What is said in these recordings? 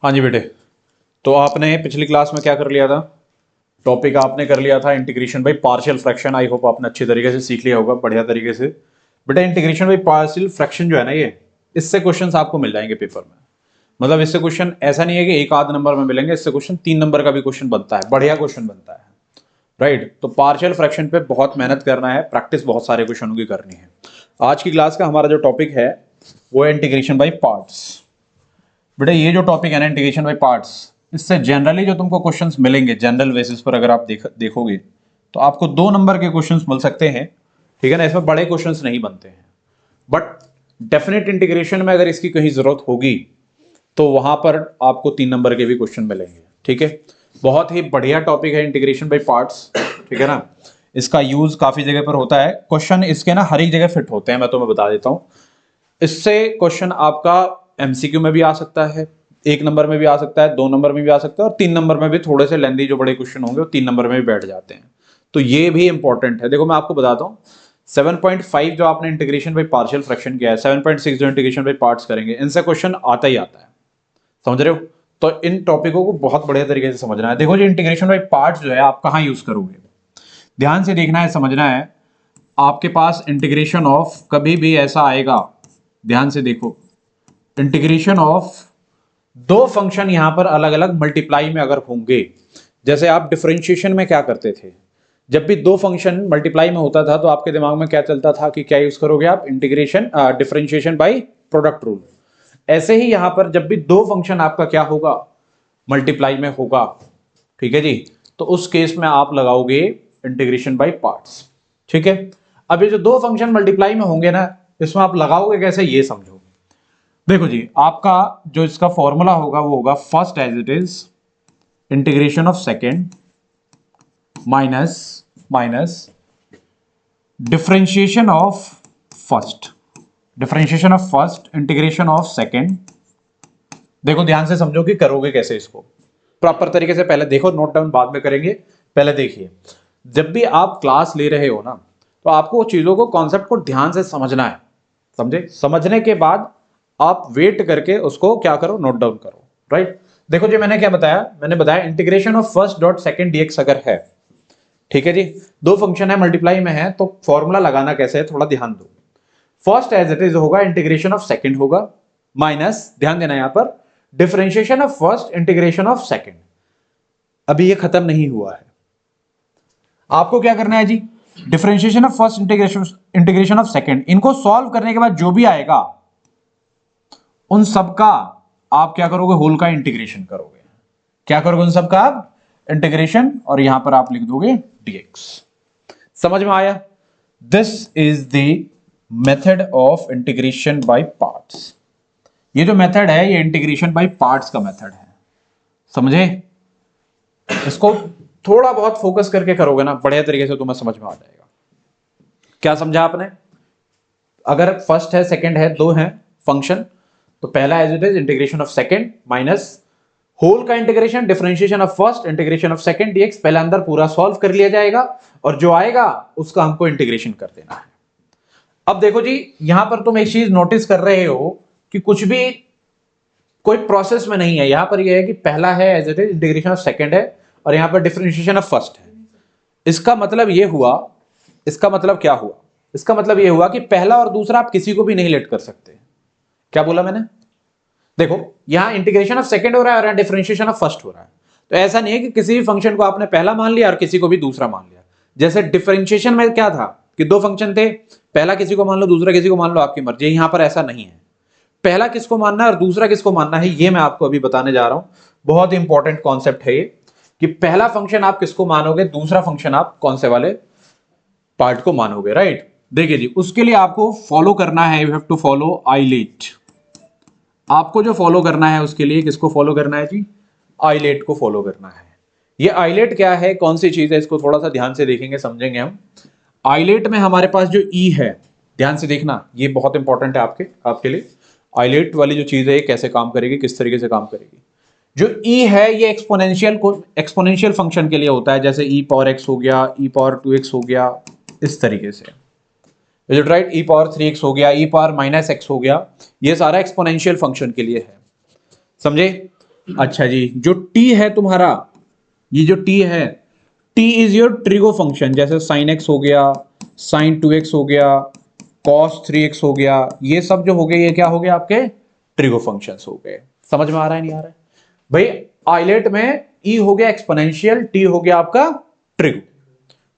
हाँ जी बेटे, तो आपने पिछली क्लास में क्या कर लिया था? टॉपिक आपने कर लिया था integration by partial fraction. I hope आपने अच्छी तरीके से सीख लिया होगा, बढ़िया तरीके से। बेटा इंटीग्रेशन बाई पार्शियल फ्रैक्शन जो है ना, ये इससे क्वेश्चंस आपको मिल जाएंगे पेपर में। मतलब इससे क्वेश्चन ऐसा नहीं है कि एक आध नंबर में मिलेंगे, इससे क्वेश्चन 3 नंबर का भी क्वेश्चन बनता है, बढ़िया क्वेश्चन बनता है। राइट, तो पार्शियल फ्रैक्शन पे बहुत मेहनत करना है, प्रैक्टिस बहुत सारे क्वेश्चनों की करनी है। आज की क्लास का हमारा जो टॉपिक है वो है इंटीग्रेशन बाई पार्ट्स। बेटा ये जो टॉपिक है ना इंटीग्रेशन बाय पार्ट्स, इससे जनरली जो तुमको क्वेश्चंस मिलेंगे जनरल बेसिस पर, अगर आप देखोगे तो आपको 2 नंबर के क्वेश्चंस मिल सकते हैं। ठीक है ना, इसमें बड़े क्वेश्चंस नहीं बनते हैं। बट डेफिनेट इंटीग्रेशन में अगर इसकी कहीं जरूरत होगी तो वहां पर आपको 3 नंबर के भी क्वेश्चन मिलेंगे। ठीक है, बहुत ही बढ़िया टॉपिक है इंटीग्रेशन बाय पार्ट्स। ठीक है ना, इसका यूज काफी जगह पर होता है, क्वेश्चन इसके ना हर एक जगह फिट होते हैं, मैं तुम्हें बता देता हूं। इससे क्वेश्चन आपका एमसीक्यू में भी आ सकता है, 1 नंबर में भी आ सकता है, 2 नंबर में भी आ सकता है, और 3 नंबर में भी। थोड़े से लेंदी जो बड़े क्वेश्चन होंगे वो 3 नंबर में भी बैठ जाते हैं, तो ये भी इंपॉर्टेंट है। देखो मैं आपको बताता हूँ, 7.5 जो आपने इंटीग्रेशन बाई पार्शियल फ्रैक्शन किया है, 7.6 जो इंटीग्रेशन बाई पार्ट्स करेंगे, इनसे क्वेश्चन आता ही आता है। समझ रहे हो? तो इन टॉपिकों को बहुत बढ़िया तरीके से समझना है। देखो जो इंटीग्रेशन बाई पार्ट्स जो है आप कहाँ यूज करोगे, ध्यान से देखना है, समझना है। आपके पास इंटीग्रेशन ऑफ कभी भी ऐसा आएगा, ध्यान से देखो, इंटीग्रेशन ऑफ 2 फंक्शन यहां पर अलग अलग मल्टीप्लाई में अगर होंगे, जैसे आप डिफरेंशिएशन में क्या करते थे, जब भी 2 फंक्शन मल्टीप्लाई में होता था तो आपके दिमाग में क्या चलता था कि क्या यूज करोगे आप, integration differentiation by product rule. ऐसे ही यहां पर जब भी 2 फंक्शन आपका क्या होगा, मल्टीप्लाई में होगा, ठीक है जी, तो उस केस में आप लगाओगे इंटीग्रेशन बाय पार्ट्स। ठीक है, अब ये जो 2 फंक्शन मल्टीप्लाई में होंगे ना, इसमें आप लगाओगे कैसे ये समझो। देखो जी, आपका जो इसका फॉर्मूला होगा वो होगा first as it is integration of second minus minus differentiation of first, differentiation of first integration of second. देखो ध्यान से समझो कि करोगे कैसे इसको प्रॉपर तरीके से। पहले देखो, नोट डाउन बाद में करेंगे, पहले देखिए। जब भी आप क्लास ले रहे हो ना, तो आपको चीजों को, कॉन्सेप्ट को ध्यान से समझना है। समझे? समझने के बाद आप वेट करके उसको क्या करो, नोट डाउन करो। राइट, देखो जी मैंने क्या बताया, मैंने बताया integration of first dot second dx अगर है, ठीक है जी, 2 फंक्शन है मल्टीप्लाई में है, तो फॉर्मूला लगाना कैसे है थोड़ा ध्यान दो। फर्स्ट एज इट इज होगा इंटीग्रेशन ऑफ सेकंड होगा, माइनस, ध्यान देना यहां पर, differentiation of first integration of second. अभी ये खत्म नहीं हुआ है, आपको क्या करना है जी, differentiation of first integration of second, इनको सॉल्व करने के बाद जो भी आएगा उन सबका आप क्या करोगे, होल का इंटीग्रेशन करोगे। क्या करोगे, उन सबका आप इंटीग्रेशन, और यहां पर आप लिख दोगे dx। समझ में आया? This is the method of integration by parts. ये जो मेथड है ये इंटीग्रेशन बाय पार्ट्स का मेथड है। समझे? इसको थोड़ा बहुत फोकस करके करोगे ना, बढ़िया तरीके से तुम्हें समझ में आ जाएगा। क्या समझा आपने? अगर फर्स्ट है सेकंड है, 2 है फंक्शन, तो पहला as it is integration of second minus whole का integration, differentiation of first integration of second d x. पहले अंदर पूरा सॉल्व कर लिया जाएगा और जो आएगा उसका हमको इंटीग्रेशन कर देना है। अब देखो जी, यहां पर तुम एक चीज नोटिस कर रहे हो कि कुछ भी कोई प्रोसेस में नहीं है। यहां पर यह है कि पहला है as it is integration of second है, और यहां पर डिफरेंशिएशन ऑफ फर्स्ट है। इसका मतलब यह हुआ, इसका मतलब क्या हुआ, इसका मतलब यह हुआ कि पहला और दूसरा आप किसी को भी नहीं लेट कर सकते। क्या बोला मैंने? देखो यहां इंटीग्रेशन ऑफ सेकंड हो रहा है और यहां डिफरेंशिएशन ऑफ फर्स्ट हो रहा है, तो ऐसा नहीं है कि किसी भी फंक्शन को आपने पहला मान लिया और किसी को भी दूसरा मान लिया। जैसे डिफरेंशिएशन में क्या था कि 2 फंक्शन थे, पहला किसी को मान लो, दूसरा किसी को मान लो, आपकी मर्जी। यहां पर ऐसा नहीं है, पहला किसको मानना है और दूसरा किसको मानना है, ये मैं आपको अभी बताने जा रहा हूं। बहुत इंपॉर्टेंट कॉन्सेप्ट है ये, कि पहला फंक्शन आप किसको मानोगे, दूसरा फंक्शन आप कौन से वाले पार्ट को मानोगे। राइट, देखिए जी, उसके लिए आपको फॉलो करना है, you have to follow ILATE. आपको जो फॉलो करना है उसके लिए किसको फॉलो करना है जी, आइलेट को फॉलो करना है। ये आइलेट क्या है, कौन सी चीज है, इसको थोड़ा सा ध्यान से देखेंगे, समझेंगे हम। आइलेट में हमारे पास जो ई है, ध्यान से देखना, ये बहुत इंपॉर्टेंट है आपके लिए। आइलेट वाली जो चीज है ये कैसे काम करेगी, किस तरीके से काम करेगी। जो ई है ये एक्सपोनेंशियल फंक्शन के लिए होता है, जैसे ई पावर एक्स हो गया, ई पावर 2x हो गया, इस तरीके से। Is it right? E power 3x हो गया, ई पावर -x हो गया, ये सारा एक्सपोनेंशियल फंक्शन के लिए है। समझे? अच्छा जी, जो टी है तुम्हारा, ये जो टी है, T is your trigo function, जैसे साइन एक्स हो गया, साइन 2x हो गया, कॉस 3x हो गया, ये सब जो हो गए ये क्या हो गया आपके ट्रिगो फंक्शंस हो गए। समझ में आ रहा है नहीं आ रहा है भाई? आइलेट में ई हो गया एक्सपोनेंशियल, टी हो गया आपका ट्रिगो।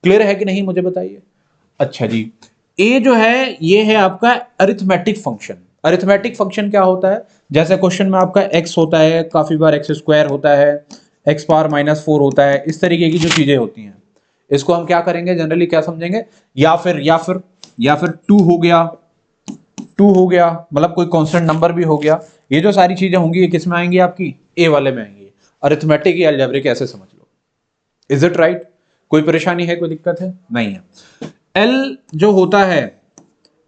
क्लियर है कि नहीं मुझे बताइए। अच्छा जी, ए जो है ये है आपका अरिथमेटिक फंक्शन। अरिथमेटिक फंक्शन क्या होता है? जैसे क्वेश्चन में आपका एक्स होता है, काफी बार एक्स स्क्वायर होता है, एक्स पावर -4 होता है, इस तरीके की जो चीजें होती हैं, इसको हम क्या करेंगे जनरली, क्या समझेंगे, या फिर टू हो गया, मतलब कोई कांस्टेंट नंबर भी हो गया, ये जो सारी चीजें होंगी ये किस में आएंगी आपकी ए वाले में आएंगी। अरिथमेटिक या अलजेब्रिक ऐसे समझ लो। Is it right? कोई परेशानी है, कोई दिक्कत है? नहीं है। एल जो होता है,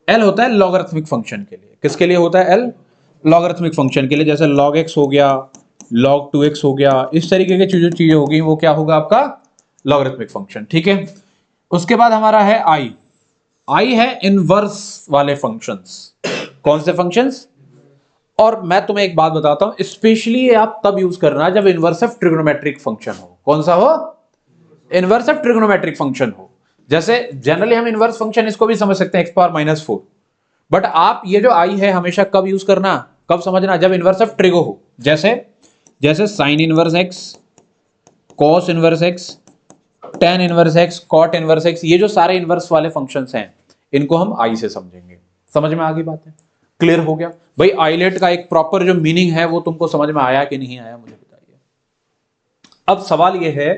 एल होता है लॉगरिथमिक फंक्शन के लिए। किसके लिए होता है एल? लॉगरिथमिक फंक्शन के लिए। जैसे log x हो गया, log 2x हो गया, इस तरीके की जो चीजें होगी वो क्या होगा आपका लॉगरिथमिक फंक्शन। ठीक है, उसके बाद हमारा है आई। आई है इनवर्स वाले फंक्शंस। कौन से फंक्शंस? और मैं तुम्हें एक बात बताता हूं, स्पेशली आप तब यूज करना जब इनवर्स ऑफ ट्रिग्नोमेट्रिक फंक्शन हो। कौन सा हो? इनवर्स ऑफ ट्रिग्नोमेट्रिक फंक्शन हो। जैसे जनरली हम इनवर्स फंक्शन इसको भी समझ सकते हैं x⁻⁴, बट आप ये जो आई है हमेशा कब यूज करना, कब समझना, जब इनवर्स ऑफ ट्रिगो हो। जैसे जैसे sine inverse x, cos inverse x, tan inverse x, cot inverse x, ये जो सारे इनवर्स वाले फंक्शंस हैं इनको हम आई से समझेंगे। समझ में आ गई बात है? क्लियर हो गया भाई? आइलेट का एक प्रॉपर जो मीनिंग है वो तुमको समझ में आया कि नहीं आया मुझे बताइए। अब सवाल ये है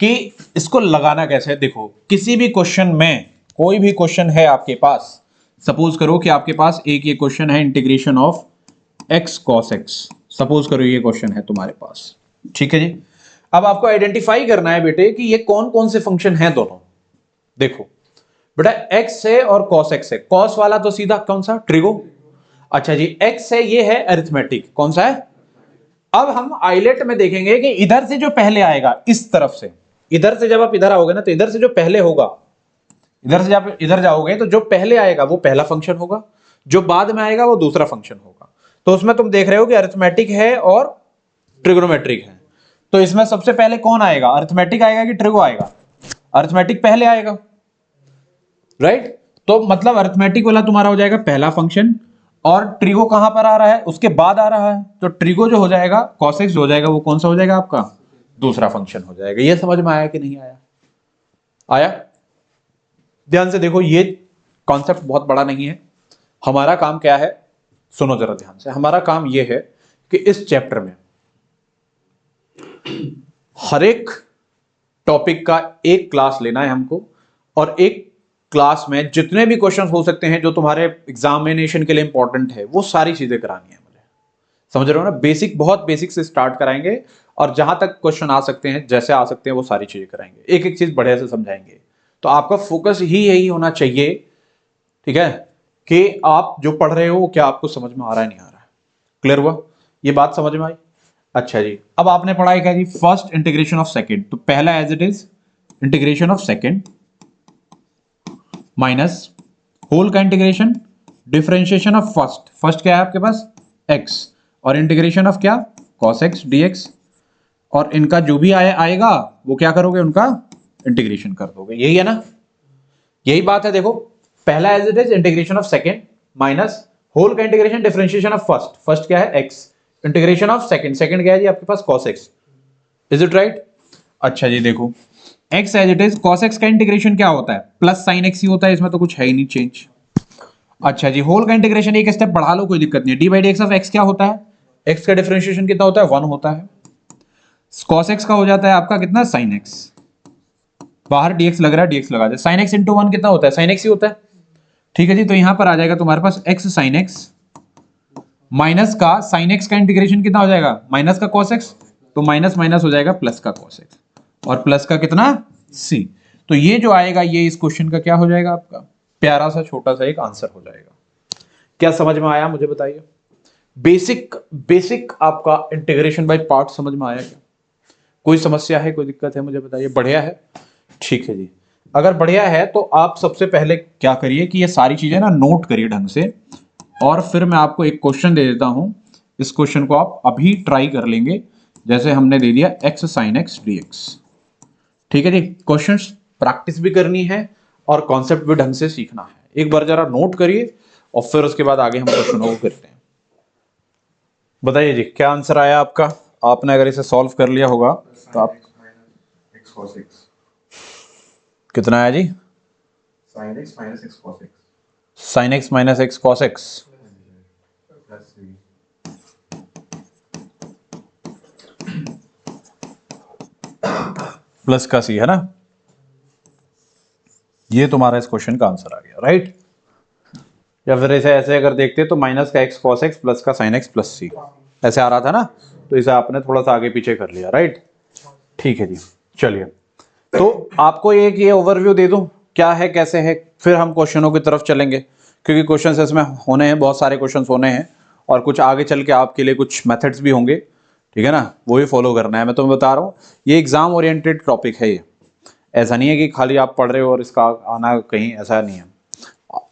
कि इसको लगाना कैसे है। देखो, किसी भी क्वेश्चन में, कोई भी क्वेश्चन है आपके पास, सपोज करो कि आपके पास एक ये क्वेश्चन है integration of x cos x, suppose करो ये क्वेश्चन है तुम्हारे पास, ठीक है जी। अब आपको आइडेंटिफाई करना है बेटे कि ये कौन कौन से फंक्शन हैं दोनों। देखो बेटा, x है और cos x है। cos वाला तो सीधा कौन सा ट्रिगो। अच्छा जी, x है, ये है अरिथमेटिक। कौन सा है? अब हम आइलेट में देखेंगे कि इधर से जो पहले आएगा, इस तरफ से, इधर से जब आप इधर आओगे ना, तो इधर से जो पहले होगा, इधर से जब इधर जाओगे तो जो पहले आएगा वो पहला फंक्शन होगा, जो बाद में आएगा वो दूसरा फंक्शन होगा। तो उसमें तुम देख रहे हो कि अरिथमेटिक है और ट्रिग्नोमेट्रिक है। तो इसमें सबसे पहले कौन आएगा? अरिथमेटिक आएगा कि ट्रिगो आएगा? अरिथमेटिक पहले आएगा, राइट। तो मतलब अरिथमेटिक वाला तुम्हारा हो जाएगा पहला फंक्शन, और ट्रिगो कहां पर आ रहा है? उसके बाद आ रहा है। तो ट्रिगो जो हो जाएगा, cos x जो हो जाएगा, वो कौन सा हो जाएगा आपका? दूसरा फंक्शन हो जाएगा। ये समझ में आया कि नहीं आया? आया? ध्यान से देखो, ये कॉन्सेप्ट बहुत बड़ा नहीं है। हमारा काम क्या है, सुनो जरा ध्यान से। हमारा काम यह है कि इस चैप्टर में हर एक टॉपिक का एक क्लास लेना है हमको, और एक क्लास में जितने भी क्वेश्चन हो सकते हैं जो तुम्हारे एग्जामिनेशन के लिए इंपॉर्टेंट है, वो सारी चीजें करानी है मुझे। समझ रहे हो ना? बेसिक, बहुत बेसिक से स्टार्ट कराएंगे, और जहां तक क्वेश्चन आ सकते हैं, जैसे आ सकते हैं, वो सारी चीजें कराएंगे। एक एक चीज बढ़िया से समझाएंगे। तो आपका फोकस ही यही होना चाहिए, ठीक है, कि आप जो पढ़ रहे हो वो क्या आपको समझ में आ रहा है, नहीं आ रहा है। क्लियर हुआ? ये बात समझ में आई? अच्छा जी, अब आपने पढ़ा क्या जी? First integration of second. तो पहला as it is integration of second minus whole का integration, differentiation of first. First क्या है आपके पास? x, और इंटीग्रेशन ऑफ क्या? cos x dx। और इनका जो भी आएगा वो क्या करोगे? उनका इंटीग्रेशन कर दोगे। यही है ना? यही बात है। देखो, पहला as it is integration of second minus whole का integration, differentiation of first. First क्या है? x, integration of second. Second क्या है जी आपके पास? cos x। Is it right? अच्छा जी, देखो, x as it is, cos x का इंटीग्रेशन क्या होता है? प्लस साइन x ही होता है, इसमें तो कुछ है ही नहीं चेंज। अच्छा जी, होल का इंटीग्रेशन एक स्टेप बढ़ा लो, कोई दिक्कत नहीं है। D by d x of x क्या होता है? x का डिफरेंशिएशन कितना होता है? 1 होता है। cos x का हो जाता है आपका कितना? sin x। बाहर dx लग रहा है, dx लगा दे। sin x इंटू 1 कितना होता है? sin x ही होता है। ठीक है जी, तो यहां पर आ जाएगा तुम्हारे पास x sin x माइनस का sin x का इंटीग्रेशन कितना हो जाएगा? माइनस का cos x, तो माइनस माइनस हो जाएगा प्लस का cos x, और प्लस का कितना? c। तो ये जो आएगा, ये इस क्वेश्चन का क्या हो जाएगा आपका? प्यारा सा छोटा सा एक आंसर हो जाएगा। क्या समझ में आया मुझे बताइए? बेसिक बेसिक आपका इंटीग्रेशन बाय पार्ट समझ में आया क्या? कोई समस्या है, कोई दिक्कत है मुझे बताइए। बढ़िया है? ठीक है जी। अगर बढ़िया है तो आप सबसे पहले क्या करिए कि ये सारी चीजें ना नोट करिए ढंग से, और फिर मैं आपको एक क्वेश्चन दे देता हूं। इस क्वेश्चन को आप अभी ट्राई कर लेंगे, जैसे हमने दे दिया x sin x dx। ठीक है जी, क्वेश्चंस प्रैक्टिस भी करनी है और कॉन्सेप्ट भी ढंग से सीखना है। एक बार जरा नोट करिए और फिर उसके बाद आगे हम क्वेश्चनों को करते हैं। बताइए जी क्या आंसर आया आपका। आपने अगर इसे सॉल्व कर लिया होगा तो आप कितना आया जी? sin x minus x cos x sin x minus x cos x. plus 3 plus का सी है ना, ये तुम्हारा इस क्वेश्चन का आंसर आ गया, राइट। या फिर ऐसे ऐसे अगर देखते तो माइनस का एक्स कॉस एक्स प्लस का साइन एक्स प्लस सी ऐसे आ रहा था ना, तो इसे आपने थोड़ा सा आगे पीछे कर लिया, राइट। ठीक है जी, चलिए तो आपको एक ये ओवरव्यू दे दूं क्या है कैसे है, फिर हम क्वेश्चनों की तरफ चलेंगे, क्योंकि क्वेश्चंस इसमें होने हैं, बहुत सारे क्वेश्चंस होने हैं और कुछ आगे चल के आपके लिए कुछ मेथड्स भी होंगे, ठीक है ना, वो भी फॉलो करना है। मैं तुम्हें बता रहा हूँ ये एग्जाम ओरिएंटेड टॉपिक है, ये ऐसा नहीं है कि खाली आप पढ़ रहे हो और इसका आना कहीं, ऐसा नहीं है।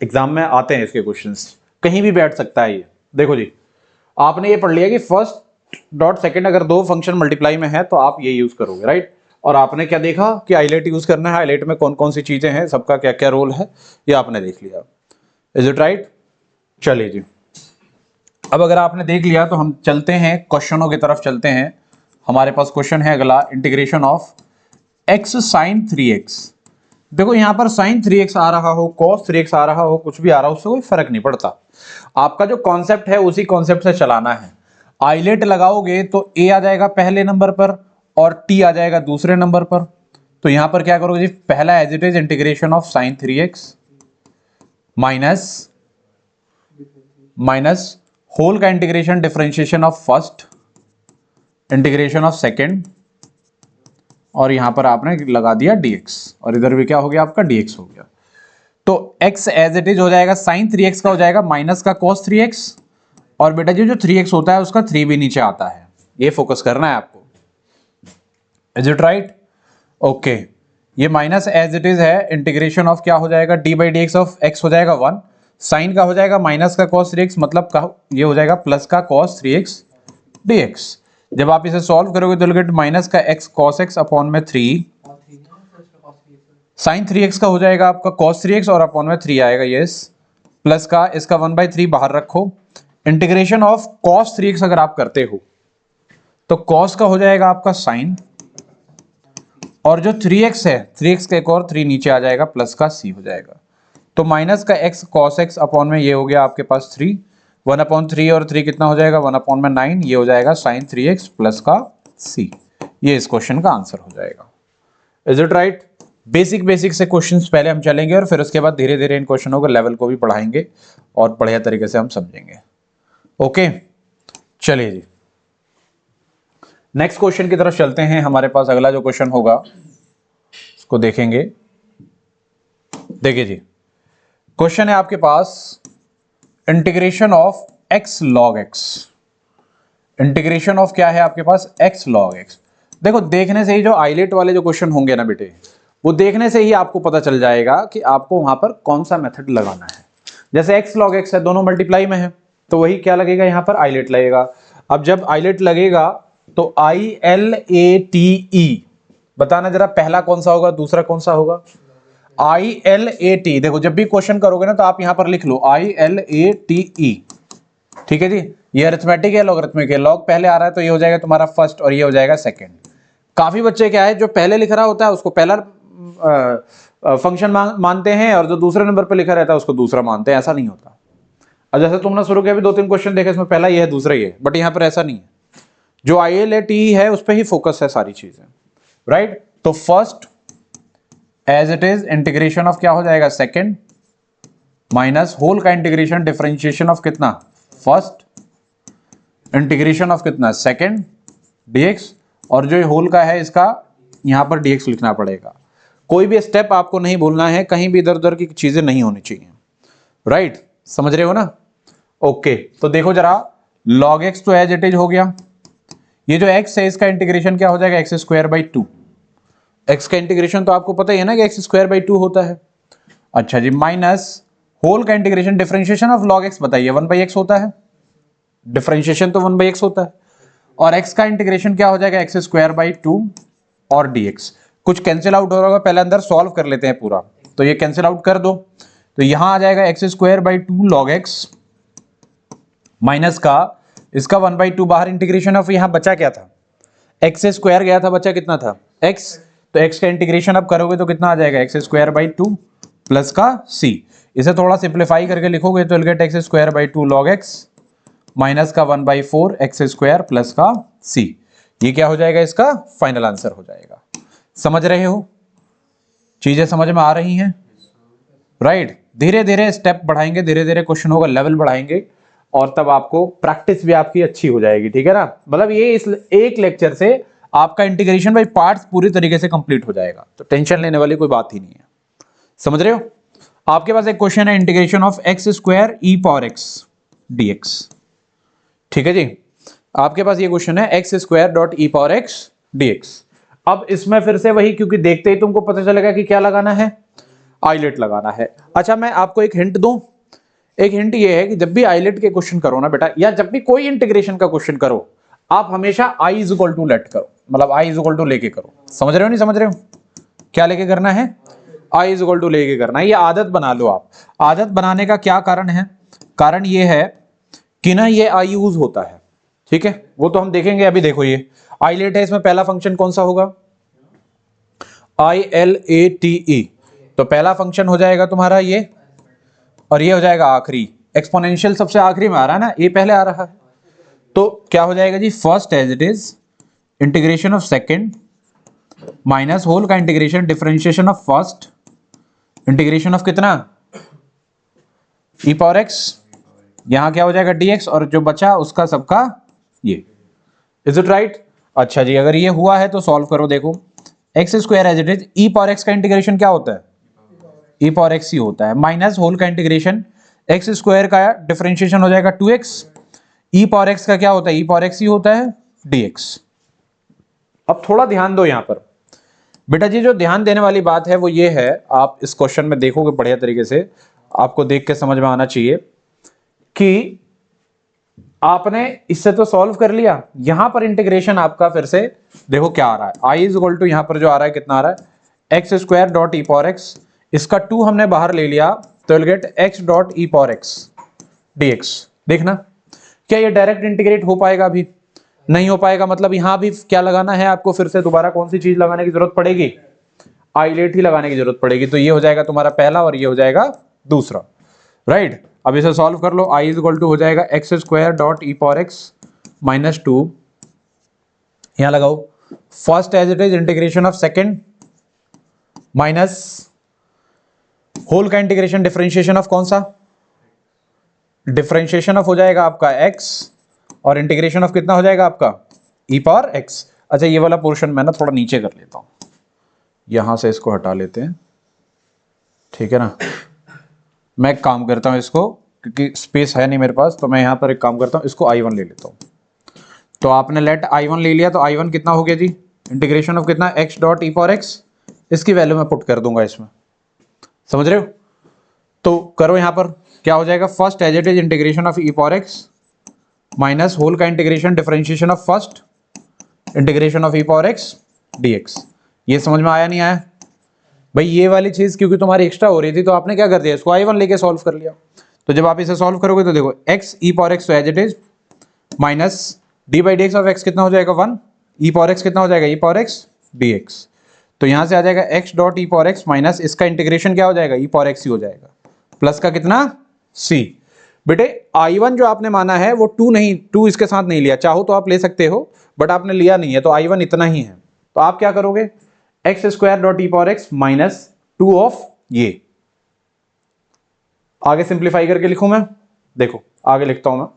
एग्जाम में आते हैं इसके क्वेश्चंस, कहीं भी बैठ सकता है ये। देखो जी, आपने ये पढ़ लिया कि फर्स्ट डॉट सेकंड अगर दो फंक्शन मल्टीप्लाई में है तो आप ये यूज करोगे, राइट। और आपने क्या देखा कि हाईलाइट यूज करना है, हाईलाइट में कौन कौन सी चीजें हैं, सबका क्या क्या रोल है, ये आपने देख लिया। Is it right? चलिए जी, अब अगर आपने देख लिया तो हम चलते हैं क्वेश्चनों की तरफ चलते हैं। हमारे पास क्वेश्चन है अगला, integration of x sin 3x। देखो यहां पर sin 3x आ रहा हो, cos 3x आ रहा हो, कुछ भी आ रहा हो, उससे कोई फर्क नहीं पड़ता। आपका जो कॉन्सेप्ट है उसी कॉन्सेप्ट से चलाना है। आइलेट लगाओगे तो a आ जाएगा पहले नंबर पर और t आ जाएगा दूसरे नंबर पर। तो यहां पर क्या करोगे जी, पहला as it is integration of sin 3x minus whole का integration differentiation of first integration of second, और यहां पर आपने लगा दिया dx, और इधर भी क्या हो गया आपका dx हो गया। तो x एज इट इज हो जाएगा sin 3x का हो जाएगा माइनस का cos 3x, और बेटा जी जो 3x होता है उसका 3 भी नीचे आता है, ये फोकस करना है आपको। Is it right? ओके, ये माइनस एज इट इज है, इंटीग्रेशन ऑफ क्या हो जाएगा, d by d x of x हो जाएगा 1, साइन का हो जाएगा माइनस का cos 3x, मतलब का ये हो जाएगा प्लस का cos 3x dx। जब आप इसे सॉल्व करोगे तो गेट माइनस का x cos x अपॉन में 3 साइन 3x का हो जाएगा आपका cos 3x और अपॉन में 3 आएगा, यस, प्लस का इसका 1/3 बाहर रखो। इंटीग्रेशन ऑफ cos 3x अगर आप करते हो तो cos का हो जाएगा आपका साइन, और जो 3x है 3x का एक और 3 नीचे आ जाएगा, प्लस का c हो जाएगा। तो माइनस का x cos x अपॉन में ये हो गया आपके पास 3, 1/3 और 3 कितना हो जाएगा 1/9, ये हो जाएगा sin 3x प्लस का c। ये इस क्वेश्चन का आंसर हो जाएगा। Is it right? बेसिक से क्वेश्चंस पहले हम चलेंगे और फिर उसके बाद धीरे धीरे इन क्वेश्चनों के लेवल को भी बढ़ाएंगे और बढ़िया तरीके से हम समझेंगे। ओके, चलिए जी नेक्स्ट क्वेश्चन की तरफ चलते हैं। हमारे पास अगला जो क्वेश्चन होगा उसको देखेंगे। देखिए जी, क्वेश्चन है आपके पास integration of x log x। Integration of क्या है आपके पास, x log x। देखो देखने से ही जो आइलेट वाले जो क्वेश्चन होंगे ना बेटे, वो देखने से ही आपको पता चल जाएगा कि आपको वहां पर कौन सा मेथड लगाना है। जैसे x log x है, दोनों मल्टीप्लाई में है, तो वही क्या लगेगा यहाँ पर, आइलेट लगेगा। अब जब आइलेट लगेगा तो ILATE, बताना जरा पहला कौन सा होगा दूसरा कौन सा होगा, ILAT। देखो जब भी क्वेश्चन करोगे ना तो आप यहां पर लिख लो ILATE, ठीक है जी। ये अरिथमेटिक है, लॉगरिथमिक है, लॉग पहले आ रहा है तो ये हो जाएगा तुम्हारा फर्स्ट और ये हो जाएगा सेकंड। काफी बच्चे क्या है जो पहले लिख रहा होता है उसको पहला फंक्शन मानते हैं, और जो दूसरे नंबर पर लिखा रहता है उसको दूसरा मानते हैं। ऐसा नहीं होता। अब जैसे तुमने शुरू किया, अभी 2-3 क्वेश्चन देखे, इसमें पहला ये है दूसरा ये है, बट यहाँ पर ऐसा नहीं है। जो ILATE है उस पर ही फोकस है सारी चीजें, राइट। तो first as it is integration of क्या हो जाएगा, सेकंड, माइनस होल का इंटीग्रेशन डिफरेंशिएशन ऑफ कितना, फर्स्ट, इंटीग्रेशन ऑफ कितना, सेकंड dx, और जो होल का है इसका यहां पर dx लिखना पड़ेगा। कोई भी स्टेप आपको नहीं भूलना है, कहीं भी इधर उधर की चीजें नहीं होनी चाहिए, राइट। समझ रहे हो ना? ओके, तो देखो जरा log x तो एज इट इज हो गया। ये जो x है इसका इंटीग्रेशन क्या हो जाएगा, x²/2। x का इंटीग्रेशन तो आपको पता ही है ना कि x²/2 होता है। अच्छा जी, माइनस होल का integration differentiation of log x बताइए, 1/x होता है, डिफरेंशिएशन तो 1/x होता है, और x का इंटीग्रेशन क्या हो जाएगा एक्स स्क्वायर बाई 2 और dx। कुछ कैंसिल आउट हो रहा होगा, पहले अंदर सॉल्व कर लेते हैं पूरा। तो ये कैंसिल आउट कर दो, तो यहां आ जाएगा x square by 2 log x minus का इसका 1/2 बाहर इंटीग्रेशन ऑफ, यहां बचा क्या था एक्स स्क्वायर गया था, बचा कितना था x। तो x का इंटीग्रेशन अब करोगे तो कितना आ जाएगा एक्स स्क्वायर बाई 2 प्लस का c। इसे थोड़ा सिंप्लीफाई करके लिखोगे तो get x square by 2 log x minus का 1/4 एक्स स्क्वायर प्लस का c। ये क्या हो जाएगा, इसका फाइनल आंसर हो जाएगा। समझ रहे हो, चीजें समझ में आ रही हैं, राइट। धीरे धीरे स्टेप बढ़ाएंगे, धीरे धीरे क्वेश्चनों का लेवल बढ़ाएंगे और तब आपको प्रैक्टिस भी आपकी अच्छी हो जाएगी, ठीक है ना। मतलब ये इस एक लेक्चर से आपका इंटीग्रेशन बाय पार्ट्स पूरी तरीके से कंप्लीट हो जाएगा, तो टेंशन लेने वाली कोई बात ही नहीं है। समझ रहे हो। आपके पास एक क्वेश्चन है integration of x square e power x dx, ठीक है जी। आपके पास ये क्वेश्चन है x square dot e power x dx. अब इसमें फिर से वही, क्योंकि देखते ही तुमको पता चलेगा कि क्या लगाना है, आइलेट लगाना है। अच्छा मैं आपको एक हिंट दूं, एक हिंट ये है कि जब भी आइलेट के क्वेश्चन करो ना बेटा, या जब भी कोई इंटीग्रेशन का क्वेश्चन करो, आप हमेशा आई इज इक्वल टू लेट करो, मतलब आई इज इक्वल टू लेके करो। समझ रहे हो नहीं समझ रहे हो, क्या लेके करना है, आई इज इक्वल टू लेके करना है। ये आदत बना लो आप। आदत बनाने का क्या कारण है, कारण ये है कि ना ये आई यूज होता है, ठीक है, वो तो हम देखेंगे। अभी देखो ये आइलेट है, इसमें पहला फंक्शन कौन सा होगा, ILATE। तो पहला फंक्शन हो जाएगा तुम्हारा ये, और ये हो जाएगा आखिरी। एक्सपोनेंशियल सबसे आखिरी में आ रहा है ना, ये पहले आ रहा है, तो क्या हो जाएगा जी, first as it is integration of second minus whole का integration differentiation of first integration of कितना ई पावर एक्स, यहां क्या हो जाएगा dx, और जो बचा उसका सबका ये। Is it right. अच्छा जी, अगर ये हुआ है तो सॉल्व करो। देखो x square as it is, e power x का इंटीग्रेशन क्या होता है, ई पावर एक्स ही होता है, माइनस होल का इंटीग्रेशन एक्स स्क्वायर का डिफरेंशिएशन हो जाएगा 2x, ई पावर एक्स का क्या होता है, ई पावर एक्स ही होता है dx। अब थोड़ा ध्यान दो यहां पर बेटा जी, जो ध्यान देने वाली बात है वो ये है, आप इस क्वेश्चन में देखोगे बढ़िया तरीके से, आपको देख के समझ में आना चाहिए कि आपने इससे तो सॉल्व कर लिया, यहां पर इंटीग्रेशन आपका फिर से देखो क्या आ रहा है, आई इज इक्वल टू यहां पर जो आ रहा है कितना आ रहा है x square dot e power x, इसका 2 हमने बाहर ले लिया तो will get x dot e power x dx. देखना क्या ये डायरेक्ट इंटीग्रेट हो पाएगा, अभी नहीं हो पाएगा, मतलब यहां भी क्या लगाना है आपको, फिर से दोबारा कौन सी चीज लगाने की जरूरत पड़ेगी, आइलेट ही लगाने की जरूरत पड़ेगी। तो ये हो जाएगा तुम्हारा पहला और ये हो जाएगा दूसरा, राइट। अब इसे सॉल्व कर लो, आई इज इक्वल टू हो जाएगा x square dot e power x minus 2, यहां लगाओ first as it is integration of second minus whole का इंटीग्रेशन डिफरेंशिएशन ऑफ कौन सा, डिफरेंशिएशन ऑफ हो जाएगा आपका x, और इंटीग्रेशन ऑफ कितना हो जाएगा आपका e पावर x। अच्छा ये वाला पोर्शन मैं ना थोड़ा नीचे कर लेता हूं, यहां से इसको हटा लेते हैं, ठीक है ना। मैं एक काम करता हूं इसको, क्योंकि स्पेस है नहीं मेरे पास, तो मैं यहां पर एक काम करता हूं, इसको I1 ले लेता हूं। तो आपने लेट I1 ले लिया, तो I1 कितना हो गया जी, इंटीग्रेशन ऑफ कितना x dot e power x, इसकी वैल्यू मैं पुट कर दूंगा इसमें, समझ रहे हो। तो करो यहां पर क्या हो जाएगा, first as it is integration of e power x minus whole का integration differentiation of first integration of e power x dx. ये समझ में आया नहीं आया भाई, ये वाली चीज क्योंकि तुम्हारी एक्स्ट्रा हो रही थी तो आपने क्या कर दिया, इसको आई1 लेके सॉल्व कर लिया। तो जब आप इसे सॉल्व करोगे तो देखो x e power x as it is minus d by d x of x कितना हो जाएगा 1, ई पावर एक्स कितना हो जाएगा ई पावर एक्स डीएक्स। तो यहां से आ जाएगा x dot e power x minus इसका इंटीग्रेशन क्या हो जाएगा ई पावर एक्स ही हो जाएगा, प्लस का कितना c। बेटे I1 जो आपने माना है वो 2 नहीं, 2 इसके साथ नहीं लिया, चाहो तो आप ले सकते हो बट आपने लिया नहीं है, तो I1 इतना ही है। तो आप क्या करोगे, x square dot e power x minus 2 of ये, आगे सिंप्लीफाई करके लिखूं मैं, देखो आगे लिखता हूं मैं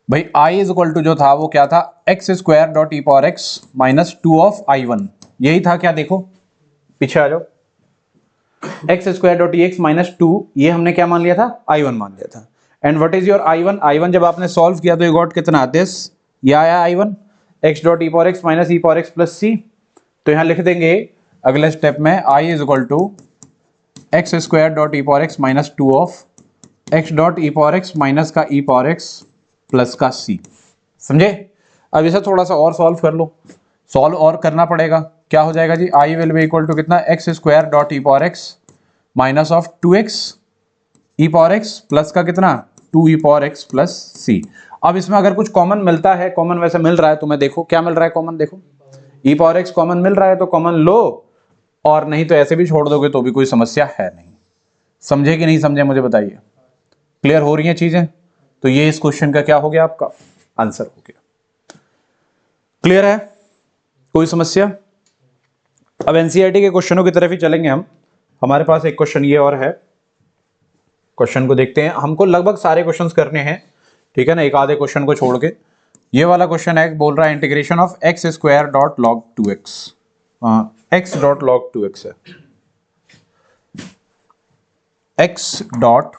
भाई, I इज इक्वल टू जो था वो क्या था, x square dot e power x minus 2 of I1, यही था क्या, देखो पीछे आ जाओ, एक्स स्क्वायर डॉट ई एक्स माइनस 2, ये हमने क्या मान लिया था, I1 मान लिया था। And what is your I1, I1 जब आपने सॉल्व किया तो ये गॉट कितना, दिस ये आया I1 x dot e power x minus e power x plus c. तो यहां लिख देंगे अगले स्टेप में I is equal to x square dot e power x minus 2 of x dot e power x minus का e power x plus का सी। समझे? अब इसे थोड़ा सा और सॉल्व कर लो, सॉल्व और करना पड़ेगा। क्या हो जाएगा जी, I will be equal to कितना, x square dot e power x minus of 2x e power x plus का कितना 2 e power x plus c. अब इसमें अगर कुछ कॉमन मिलता है, कॉमन वैसे मिल रहा है, तो मैं देखो क्या मिल रहा है कॉमन, देखो ई पावर एक्स कॉमन मिल रहा है तो कॉमन लो, और नहीं तो ऐसे भी छोड़ दोगे तो भी कोई समस्या है नहीं। समझे कि नहीं समझे मुझे बताइए, क्लियर हो रही हैं चीजें? तो ये इस क्वेश्चन का क्या हो गया, आपका आंसर हो गया। क्लियर है, कोई समस्या? अब एनसीईआरटी के क्वेश्चनों की तरफ ही चलेंगे हम। हमारे पास एक क्वेश्चन ये और है, क्वेश्चन को देखते हैं। हमको लगभग सारे क्वेश्चंस करने हैं, ठीक है ना, एक आधे क्वेश्चन को छोड़ के। ये वाला क्वेश्चन है, बोल रहा है integration of x square dot log 2x, x dot log 2x है, x dot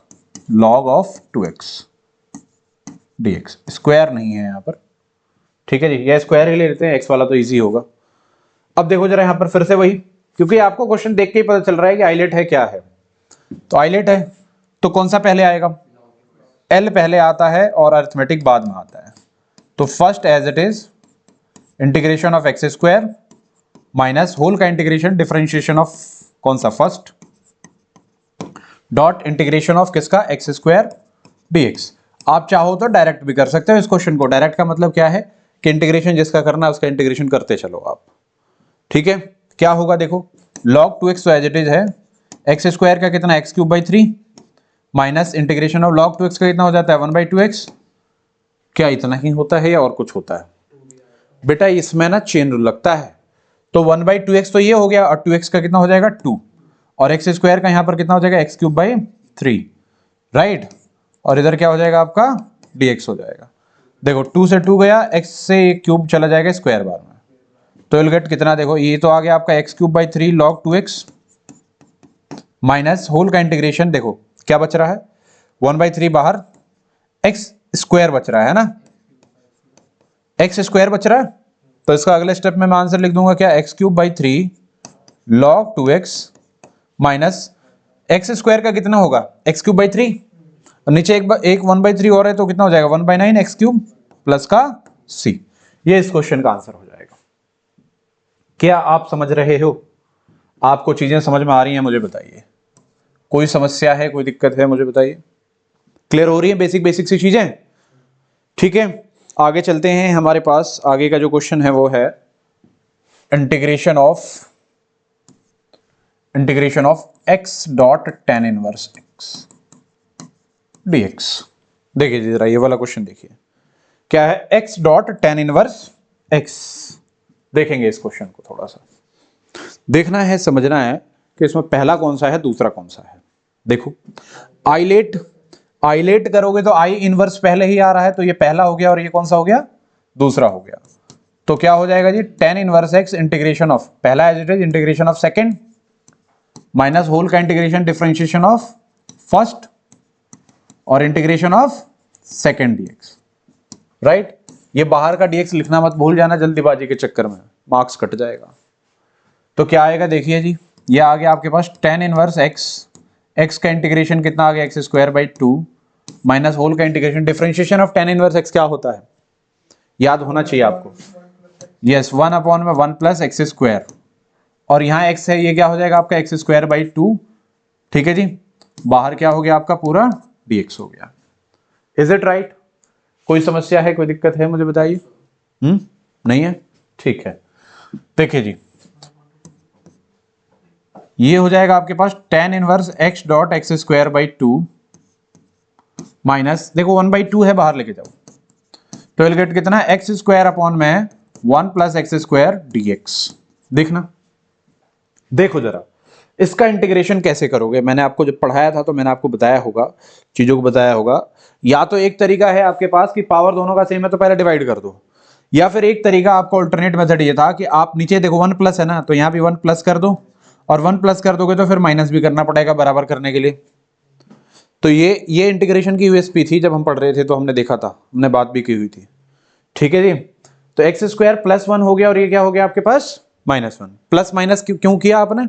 log of 2x dx, square नहीं है यहाँ पर, ठीक है जी, ये स्क्वायर ही ले लेते हैं, एक्स वाला तो इजी होगा। अब देखो जरा यहाँ पर फिर से वही, क्योंकि आपको क्वेश्चन देख के ही पता चल रहा है कि आइलेट है क्या है। तो आइलेट है तो कौन सा पहले आएगा, एल पहले आता है और अरिथमेटिक बाद में आता है। तो first as it is integration of x square minus whole का इंटीग्रेशन डिफरेंशिएशन ऑफ कौन सा फर्स्ट डॉट इंटीग्रेशन ऑफ किसका एक्स स्क्वायर dx। आप चाहो तो डायरेक्ट भी कर सकते हो इस क्वेश्चन को। डायरेक्ट का मतलब क्या है कि इंटीग्रेशन जिसका करना है उसका इंटीग्रेशन करते चलो आप, ठीक है। क्या होगा देखो, log 2x तो एज इट इज है, एक्स स्क्वायर का कितना x cube by 3 minus integration of log 2x का कितना हो जाता है 1/2x। क्या इतना ही होता है या और कुछ होता है बेटा, इसमें ना चेन रूल लगता है। तो 1/2x तो ये हो गया, और 2x का कितना हो जाएगा 2, और एक्स स्क्वायर का यहां पर कितना हो जाएगा x क्यूब बाई 3, राइट। और इधर क्या हो जाएगा आपका dx हो जाएगा। देखो 2 से 2 गया, x से क्यूब चला जाएगा स्क्वायर बार में, तो विल गेट कितना, देखो ये तो आ गया आपका x cube by 3 log 2x minus whole का इंटीग्रेशन, देखो क्या बच रहा है 1/3 बाहर, x स्क्वायर बच रहा है ना, x स्क्वायर बच रहा है। तो इसका अगले स्टेप में मैं आंसर लिख दूंगा क्या, x cube by 3 log 2x minus x square का कितना होगा x क्यूब बाई 3, नीचे एक 1/3 और है तो कितना हो जाएगा 1/9 एक्स क्यूब प्लस का c। ये इस क्वेश्चन का आंसर हो जाएगा। क्या आप समझ रहे हो, आपको चीजें समझ में आ रही हैं मुझे बताइए, कोई समस्या है, कोई दिक्कत है मुझे बताइए, क्लियर हो रही है बेसिक बेसिक सी चीजें, ठीक है। आगे चलते हैं, हमारे पास आगे का जो क्वेश्चन है वो है integration of x dot tan inverse x dx। देखिए जरा ये वाला क्वेश्चन देखिए, क्या है x dot tan inverse x। देखेंगे इस क्वेश्चन को, थोड़ा सा देखना है, समझना है कि इसमें पहला कौन सा है दूसरा कौन सा है। देखो आइलेट करोगे तो आई इनवर्स पहले ही आ रहा है, तो ये पहला हो गया और ये कौन सा हो गया दूसरा हो गया। तो क्या हो जाएगा जी tan inverse x integration of पहला as it is integration of second minus whole का इंटीग्रेशन डिफरेंशिएशन ऑफ फर्स्ट और integration of second dx, right. ये बाहर का dx लिखना मत भूल जाना जल्दीबाजी के चक्कर में, मार्क्स कट जाएगा। तो क्या आएगा देखिए जी, ये आ गया आपके पास tan इनवर्स x का इंटीग्रेशन कितना आ गया x square by 2 minus whole का integration differentiation of tan inverse x क्या होता है याद होना चाहिए आपको, यस 1/1 प्लस एक्स स्क्वायर, और यहाँ x है ये क्या हो जाएगा आपका एक्स स्क्वायर बाई 2, ठीक है जी। बाहर क्या हो गया आपका पूरा dx हो गया। इज इट राइट, कोई समस्या है, कोई दिक्कत है मुझे बताइए, नहीं है, ठीक है। देखिए जी ये हो जाएगा आपके पास tan inverse x dot x square by 2 minus, देखो 1/2 है बाहर लेके जाओ, तो विल गेट कितना एक्स स्क्वायर अपॉन में 1 प्लस एक्स स्क्वायर dx। देखना, देखो जरा इसका इंटीग्रेशन कैसे करोगे, मैंने आपको जब पढ़ाया था तो मैंने आपको बताया होगा, चीजों को बताया होगा। या तो एक तरीका है आपके पास कि पावर दोनों का सेम है तो पहले डिवाइड कर दो, या फिर एक तरीका आपका अल्टरनेट मेथड ये था कि आप नीचे देखो 1 प्लस है ना, तो यहाँ भी 1 प्लस कर दो, और 1 प्लस कर दोगे तो फिर माइनस भी करना पड़ेगा बराबर करने के लिए। तो ये इंटीग्रेशन की यूएसपी थी, जब हम पढ़ रहे थे तो हमने देखा था, हमने बात भी की हुई थी, ठीक है जी। तो एक्स स्क्वायर प्लस 1 हो गया और ये क्या हो गया आपके पास -1। प्लस माइनस क्यों किया आपने,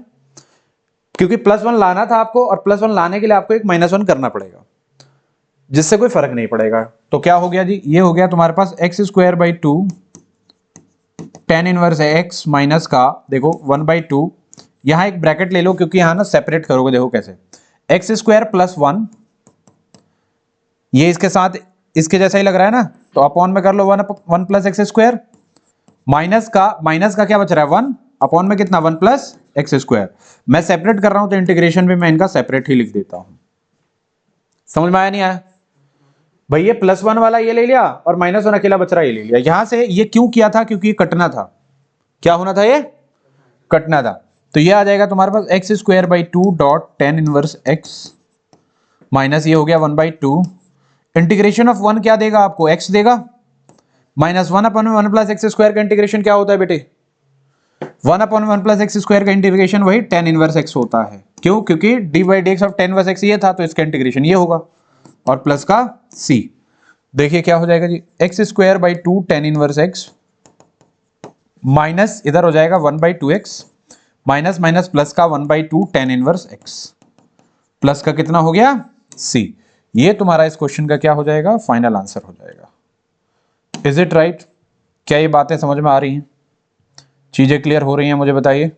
क्योंकि +1 लाना था आपको, और +1 लाने के लिए आपको एक -1 करना पड़ेगा। जिससे कोई फर्क नहीं पड़ेगा। तो क्या हो गया जी, ये हो गया तुम्हारे पास x square by two tan inverse है एक्स माइनस का देखो 1/2, यहां एक ब्रैकेट ले लो क्योंकि यहां ना सेपरेट करोगे, देखो कैसे, एक्स स्क्वायर प्लस 1, ये इसके साथ इसके जैसा ही लग रहा है ना, तो अपॉन में कर लो 1 प्लस एक्स स्क्वायर, माइनस का क्या बच रहा है 1, अपॉन में कितना 1 प्लस एक्स स्क्वायर। मैं सेपरेट कर रहा हूं तो इंटीग्रेशन भी मैं इनका सेपरेट ही लिख देता हूं। समझ में आया नहीं आया भाई, ये +1 वाला ये ले लिया और -1 अकेला बच रहा ये ले लिया। यहां से ये क्यों किया था, क्योंकि ये कटना था, क्या होना था, ये कटना था। तो ये आ जाएगा तुम्हारे पास x square by two dot tan inverse x minus ये हो गया 1/2, इंटीग्रेशन ऑफ 1 क्या देगा आपको, x देगा, -1 अपॉन 1 प्लस एक्स स्क्वायर का इंटीग्रेशन क्या होता है बेटे, 1 अपॉन 1 प्लस एक्स स्क्वायर का इंटीग्रेशन वही tan इनवर्स x होता है। क्यों, क्योंकि d/dx of tan inverse x ये था, तो इसका इंटीग्रेशन ये होगा और प्लस का c। देखिए क्या हो जाएगा जी, x square by two tan inverse x minus इधर हो जाएगा 1/2x माइनस माइनस प्लस का 1/2 टेन इनवर्स x प्लस का कितना हो गया c। ये तुम्हारा इस क्वेश्चन का क्या हो जाएगा, फाइनल आंसर हो जाएगा। Is it right? क्या ये बातें समझ में आ रही हैं, चीजें क्लियर हो रही हैं, मुझे बताइए।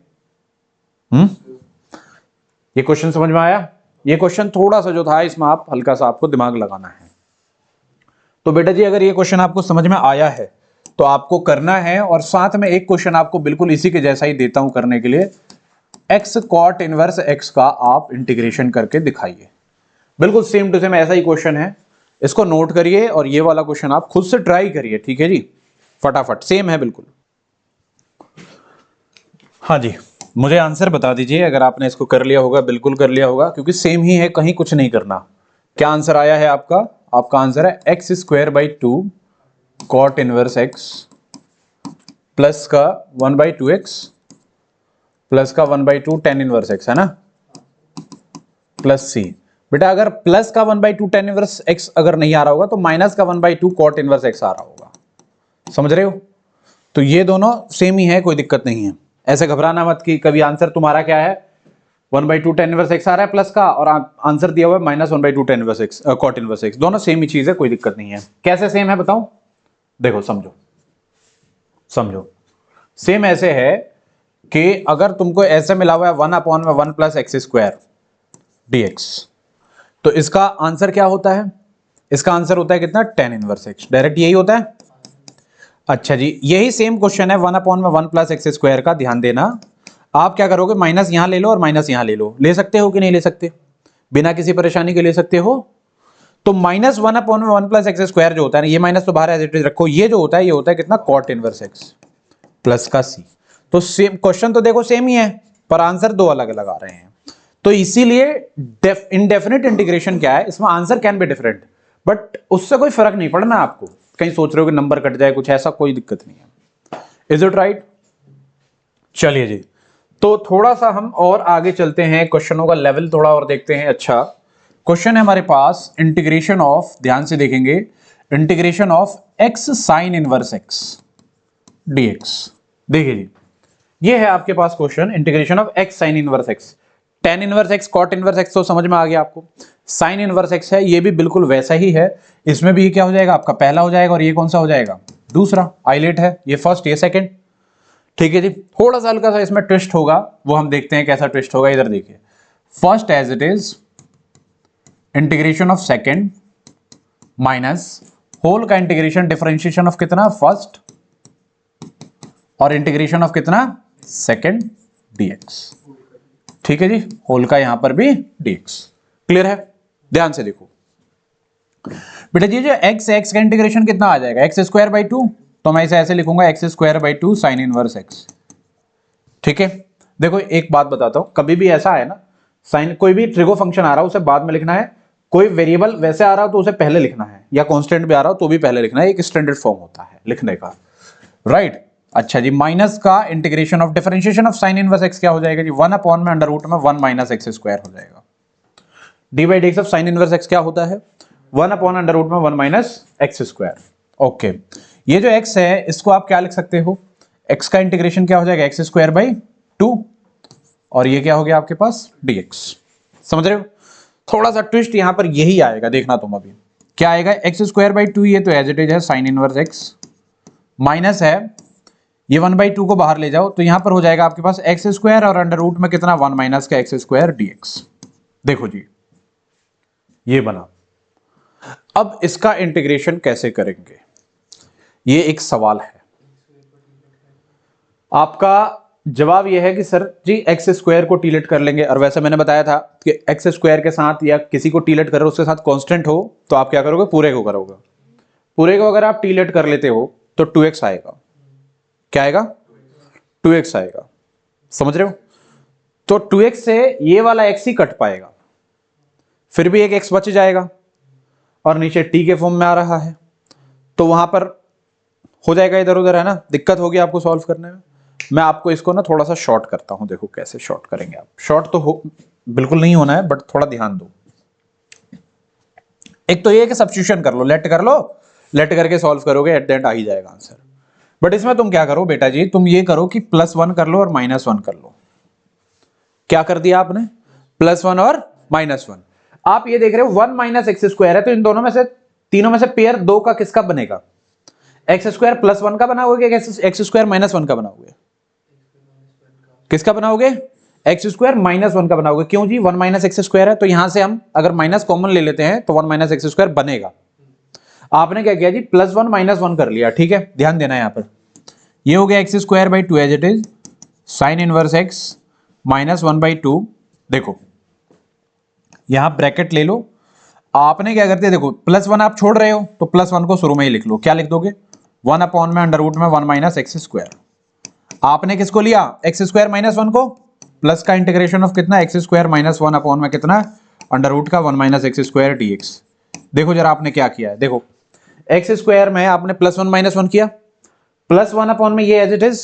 ये क्वेश्चन समझ में आया? ये क्वेश्चन थोड़ा सा जो था इसमें आप हल्का सा आपको दिमाग लगाना है। तो बेटा जी अगर ये क्वेश्चन आपको समझ में आया है तो आपको करना है, और साथ में एक क्वेश्चन आपको बिल्कुल इसी के जैसा ही देता हूं करने के लिए, एक्स कॉट इनवर्स एक्स का आप इंटीग्रेशन करके दिखाइए। बिल्कुल सेम टू सेम ऐसा ही क्वेश्चन है, इसको नोट करिए और ये वाला क्वेश्चन आप खुद से ट्राई करिए, ठीक है जी, फटाफट, सेम है बिल्कुल। हाँ जी, मुझे आंसर बता दीजिए अगर आपने इसको कर लिया होगा, बिल्कुल कर लिया होगा क्योंकि सेम ही है, कहीं कुछ नहीं करना। क्या आंसर आया है आपका? आपका आंसर है x square by two cot inverse x plus का 1/2x प्लस का 1/2 टेन इनवर्स एक्स, है ना, प्लस सी। बेटा अगर प्लस का 1/2 टेन इनवर्स एक्स अगर नहीं आ रहा होगा तो माइनस का 1/2 कॉट इनवर्स एक्स आ रहा होगा, समझ रहे हो? तो ये दोनों सेम ही है, कोई दिक्कत नहीं है, ऐसे घबराना मत कि कभी आंसर तुम्हारा क्या है 1/2 टेन इनवर्स एक्स आ रहा है प्लस का, और आंसर दिया हुआ है -1/2 tan inverse x cot inverse x, दोनों सेम ही चीज है, कोई दिक्कत नहीं है। कैसे सेम है बताऊं? देखो समझो समझो, सेम ऐसे है कि अगर तुमको ऐसे मिला हुआ है 1 अपॉन में 1 प्लस एक्स स्क्वायर dx, तो इसका आंसर क्या होता है, इसका आंसर होता है कितना, tan इनवर्स x, डायरेक्ट यही होता है। अच्छा जी, यही सेम क्वेश्चन है 1 अपॉन में 1 प्लस एक्स स्क्वायर का, ध्यान देना, आप क्या करोगे, माइनस यहां ले लो और माइनस यहां ले लो, ले सकते हो कि नहीं ले सकते, बिना किसी परेशानी के ले सकते हो। तो -1 अपॉन में 1 प्लस एक्स स्क्वायर जो होता है ना, ये माइनस तो बाहर एज इट इज रखो, ये जो होता है ये होता है कितना, कॉट इनवर्स x प्लस का c। तो सेम क्वेश्चन तो देखो सेम ही है, पर आंसर दो अलग अलग आ रहे हैं। तो इसीलिए इनडेफिनिट इंटीग्रेशन क्या है, इसमें answer can be different, but उससे कोई फर्क नहीं पड़ना आपको, कहीं सोच रहे हो कि नंबर कट जाए कुछ, ऐसा कोई दिक्कत नहीं है। Is it right? चलिए जी, तो थोड़ा सा हम और आगे चलते हैं, क्वेश्चनों का लेवल थोड़ा और देखते हैं। अच्छा क्वेश्चन है हमारे पास, इंटीग्रेशन ऑफ, ध्यान से देखेंगे, integration of x sine inverse x dx। देखिए जी, ये है आपके पास question, integration of x sine inverse x, tan inverse x cot inverse x तो समझ में आ गया आपको, साइन इनवर्स एक्स है, ये भी बिल्कुल वैसा ही है, इसमें भी ये क्या हो जाएगा आपका, पहला हो जाएगा, और ये कौन सा हो जाएगा, दूसरा। आइलेट है, ये फर्स्ट ये सेकंड, ठीक है जी। थोड़ा सा हल्का सा इसमें ट्विस्ट होगा, वो हम देखते हैं कैसा ट्विस्ट होगा। इधर देखिए, first as it is integration of second minus whole का इंटीग्रेशन, डिफरेंशिएशन ऑफ कितना, फर्स्ट, और इंटीग्रेशन ऑफ कितना, सेकंड dx, ठीक है जी, होल का यहां पर भी dx। क्लियर है? ध्यान से देखो बेटा जी, जो x का इंटीग्रेशन कितना आ जाएगा, एक्स स्क्वायर बाई टू, तो मैं इसे ऐसे लिखूंगा x square by to sign inverse x, ठीक है। देखो एक बात बताता हूं, कभी भी ऐसा है ना, साइन कोई भी ट्रिगो फंक्शन आ रहा है उसे बाद में लिखना है, कोई वेरिएबल वैसे आ रहा हो तो उसे पहले लिखना है, या कांस्टेंट भी आ रहा हो तो भी पहले लिखना है, एक स्टैंडर्ड फॉर्म होता है लिखने का, राइट। अच्छा जी, माइनस का integration of differentiation of sine inverse x क्या हो जाएगा जी, 1 अपॉन में अंडर रूट में 1 माइनस एक्स स्क्वायर हो जाएगा। d/dx of sine inverse x क्या होता है, 1 अपॉन अंडर रूट में 1 माइनस एक्स स्क्वायर। ओके, ये जो x है इसको आप क्या लिख सकते हो, x का इंटीग्रेशन क्या हो जाएगा, एक्स स्क्वायर बाई टू, और ये क्या हो गया आपके पास dx। समझ रहे हो? थोड़ा सा ट्विस्ट यहां पर यही आएगा, देखना तुम अभी, क्या आएगा एक्स स्क्वायर बाई टू, ये तो एज इट इज है साइन इनवर्स एक्स, माइनस है ये 1/2 को बाहर ले जाओ तो यहां पर हो जाएगा आपके पास एक्स स्क्वायर और अंडर रूट में कितना 1 माइनस का एक्स स्क्वायर dx। देखो जी ये बना। अब इसका इंटीग्रेशन कैसे करेंगे, ये एक सवाल है। आपका जवाब यह है कि सर जी एक्स स्क्वायर को टीलेट कर लेंगे, और वैसे मैंने बताया था कि एक्स स्क्वायर के साथ या किसी को टीलेट करो उसके साथ कांस्टेंट हो तो आप क्या करोगे, पूरे को करोगे। पूरे को अगर आप टीलेट कर लेते हो तो 2x आएगा। क्या आएगा, 2x आएगा, समझ रहे हो। तो 2x से ये वाला x ही कट पाएगा, फिर भी एक x बच जाएगा और नीचे t के फॉर्म में आ रहा है, तो वहां पर हो जाएगा इधर उधर, है ना, दिक्कत होगी आपको सॉल्व करने में। मैं आपको इसको ना थोड़ा सा शॉर्ट करता हूं, देखो कैसे शॉर्ट करेंगे आप। शॉर्ट तो बिल्कुल नहीं होना है, बट थोड़ा ध्यान दो। एक तो ये कि सब्स्टिट्यूशन कर लो, लेट कर लो, लेट करके सॉल्व करोगे एट द एंड आ ही जाएगा आंसर। बट इसमें तुम क्या करो बेटा जी, तुम ये करो कि +1 कर लो और -1 कर लो। क्या कर दिया आपने, +1 और -1। आप ये देख रहे हो 1 माइनस एक्स स्क्वायर है, तो इन दोनों में से, तीनों में से पेयर 2 का किसका बनेगा, एक्स स्क्वायर +1 का बनाओगे, एक्स स्क्वायर -1 का बनाओगे, किसका बनाओगे, एक्स स्क्वायर -1 का बनाओगे। क्यों जी, 1 माइनस एक्स स्क्वायर है तो यहां से हम अगर माइनस कॉमन ले लेते हैं तो 1 माइनस एक्स स्क्वायर बनेगा। आपने क्या किया जी, +1 -1 कर लिया, ठीक है, ध्यान देना यहां पर। ये हो गया x square by 2 as it is sine inverse x -1/2। देखो यहां ब्रैकेट ले लो, आपने क्या करते हैं, देखो +1 आप छोड़ रहे हो तो +1 को शुरू में ही लिख लो। क्या लिख दोगे, 1 अपॉन में अंडर रूट में 1 माइनस एक्स स्क्वायर। आपने किसको लिया, एक्स स्क्वायर -1 को, प्लस का इंटीग्रेशन ऑफ कितना, एक्स स्क्वायर -1 अपॉन में कितना, अंडर रूट का 1 माइनस एक्स स्क्वायर dx। देखो जरा आपने क्या किया है, देखो एक्स स्क्वायर में आपने +1 -1 किया, +1 अपॉन में ये as it is,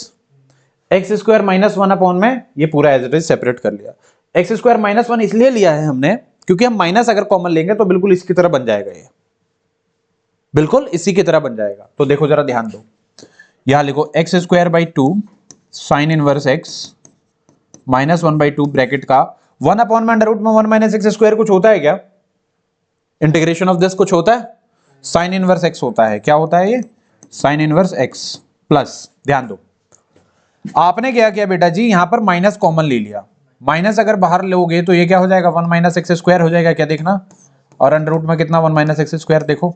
x square -1 upon में ये पूरा एज इट इज सेपरेट कर लिया। एक्स स्क्वायर -1 इसलिए लिया है हमने क्योंकि हम माइनस अगर कॉमन लेंगे तो बिल्कुल इसकी तरह बन जाएगा, ये बिल्कुल इसी की तरह बन जाएगा। तो देखो जरा ध्यान दो, यहां लिखो x square by 2 sine inverse x -1/2 bracket का 1 अपॉन में अंडर रूट में 1 माइनस एक्स स्क्वायर कुछ होता है क्या, इंटीग्रेशन ऑफ दिस कुछ होता है, साइन इनवर्स एक्स होता है। क्या होता है ये, साइन इनवर्स एक्स प्लस, ध्यान दो आपने क्या किया बेटा जी, यहां पर माइनस कॉमन ले लिया। माइनस अगर बाहर लोगे तो ये क्या हो जाएगा, 1 माइनस एक्स स्क्वायर हो जाएगा, क्या देखना, और अंडर रूट में कितना 1 माइनस एक्स स्क्वायर। देखो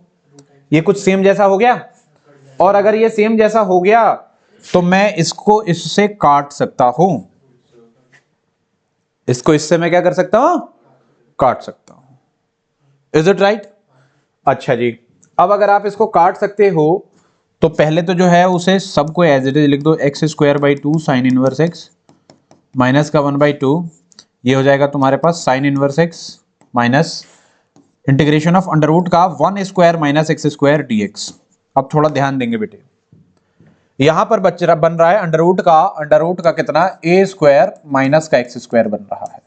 ये कुछ सेम जैसा हो गया, और अगर ये सेम जैसा हो गया तो मैं इसको इससे काट सकता हूं, इसको इससे मैं क्या कर सकता हूं, काट सकता हूं। Is it right. अच्छा जी, अब अगर आप इसको काट सकते हो तो पहले तो जो है उसे सबको एज इट इज लिख दो, x square by 2 sine inverse x minus का 1/2, ये हो जाएगा तुम्हारे पास sine inverse x minus integration of under root का 1 स्क्वायर माइनस एक्स स्क्वायर dx। अब थोड़ा ध्यान देंगे बेटे, यहां पर बच्चा बन रहा है अंडर रूट का कितना, ए स्क्वायर माइनस का एक्स स्क्वायर बन रहा है।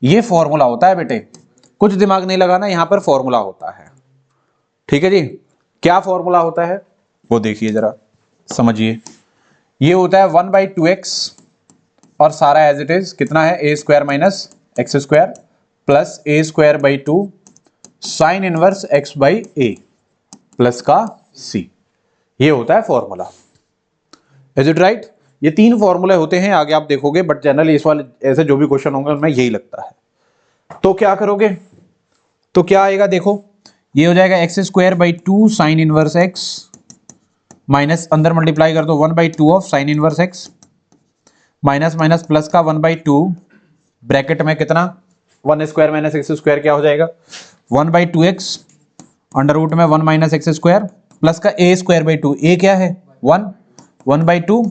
ये फॉर्मूला होता है बेटे, कुछ दिमाग नहीं लगाना, यहां पर फॉर्मूला होता है, ठीक है जी। क्या फॉर्मूला होता है वो देखिए जरा, समझिए। ये होता है 1/2x और सारा एज इट इज कितना है, ए स्क्वायर माइनस x square plus A square by 2 sine inverse x by A plus का सी, ये होता है फॉर्मूला। Is it right. ये 3 फॉर्मूले होते हैं, आगे आप देखोगे, बट जनरली इस वाले ऐसे जो भी क्वेश्चन होंगे उनमें यही लगता है। तो क्या करोगे, तो क्या आएगा, देखो ये हो जाएगा x square by 2 sine inverse x minus अंदर मल्टीप्लाई कर दो 1/2 of sine inverse x minus minus plus का 1/2 ब्रैकेट में कितना, 1 स्क्वायर माइनस एक्स स्क्वायर क्या हो जाएगा 1/2x अंडर रूट में 1 माइनस एक्स स्क्वायर प्लस का ए स्क्वायर बाई 2, ए क्या है 1/2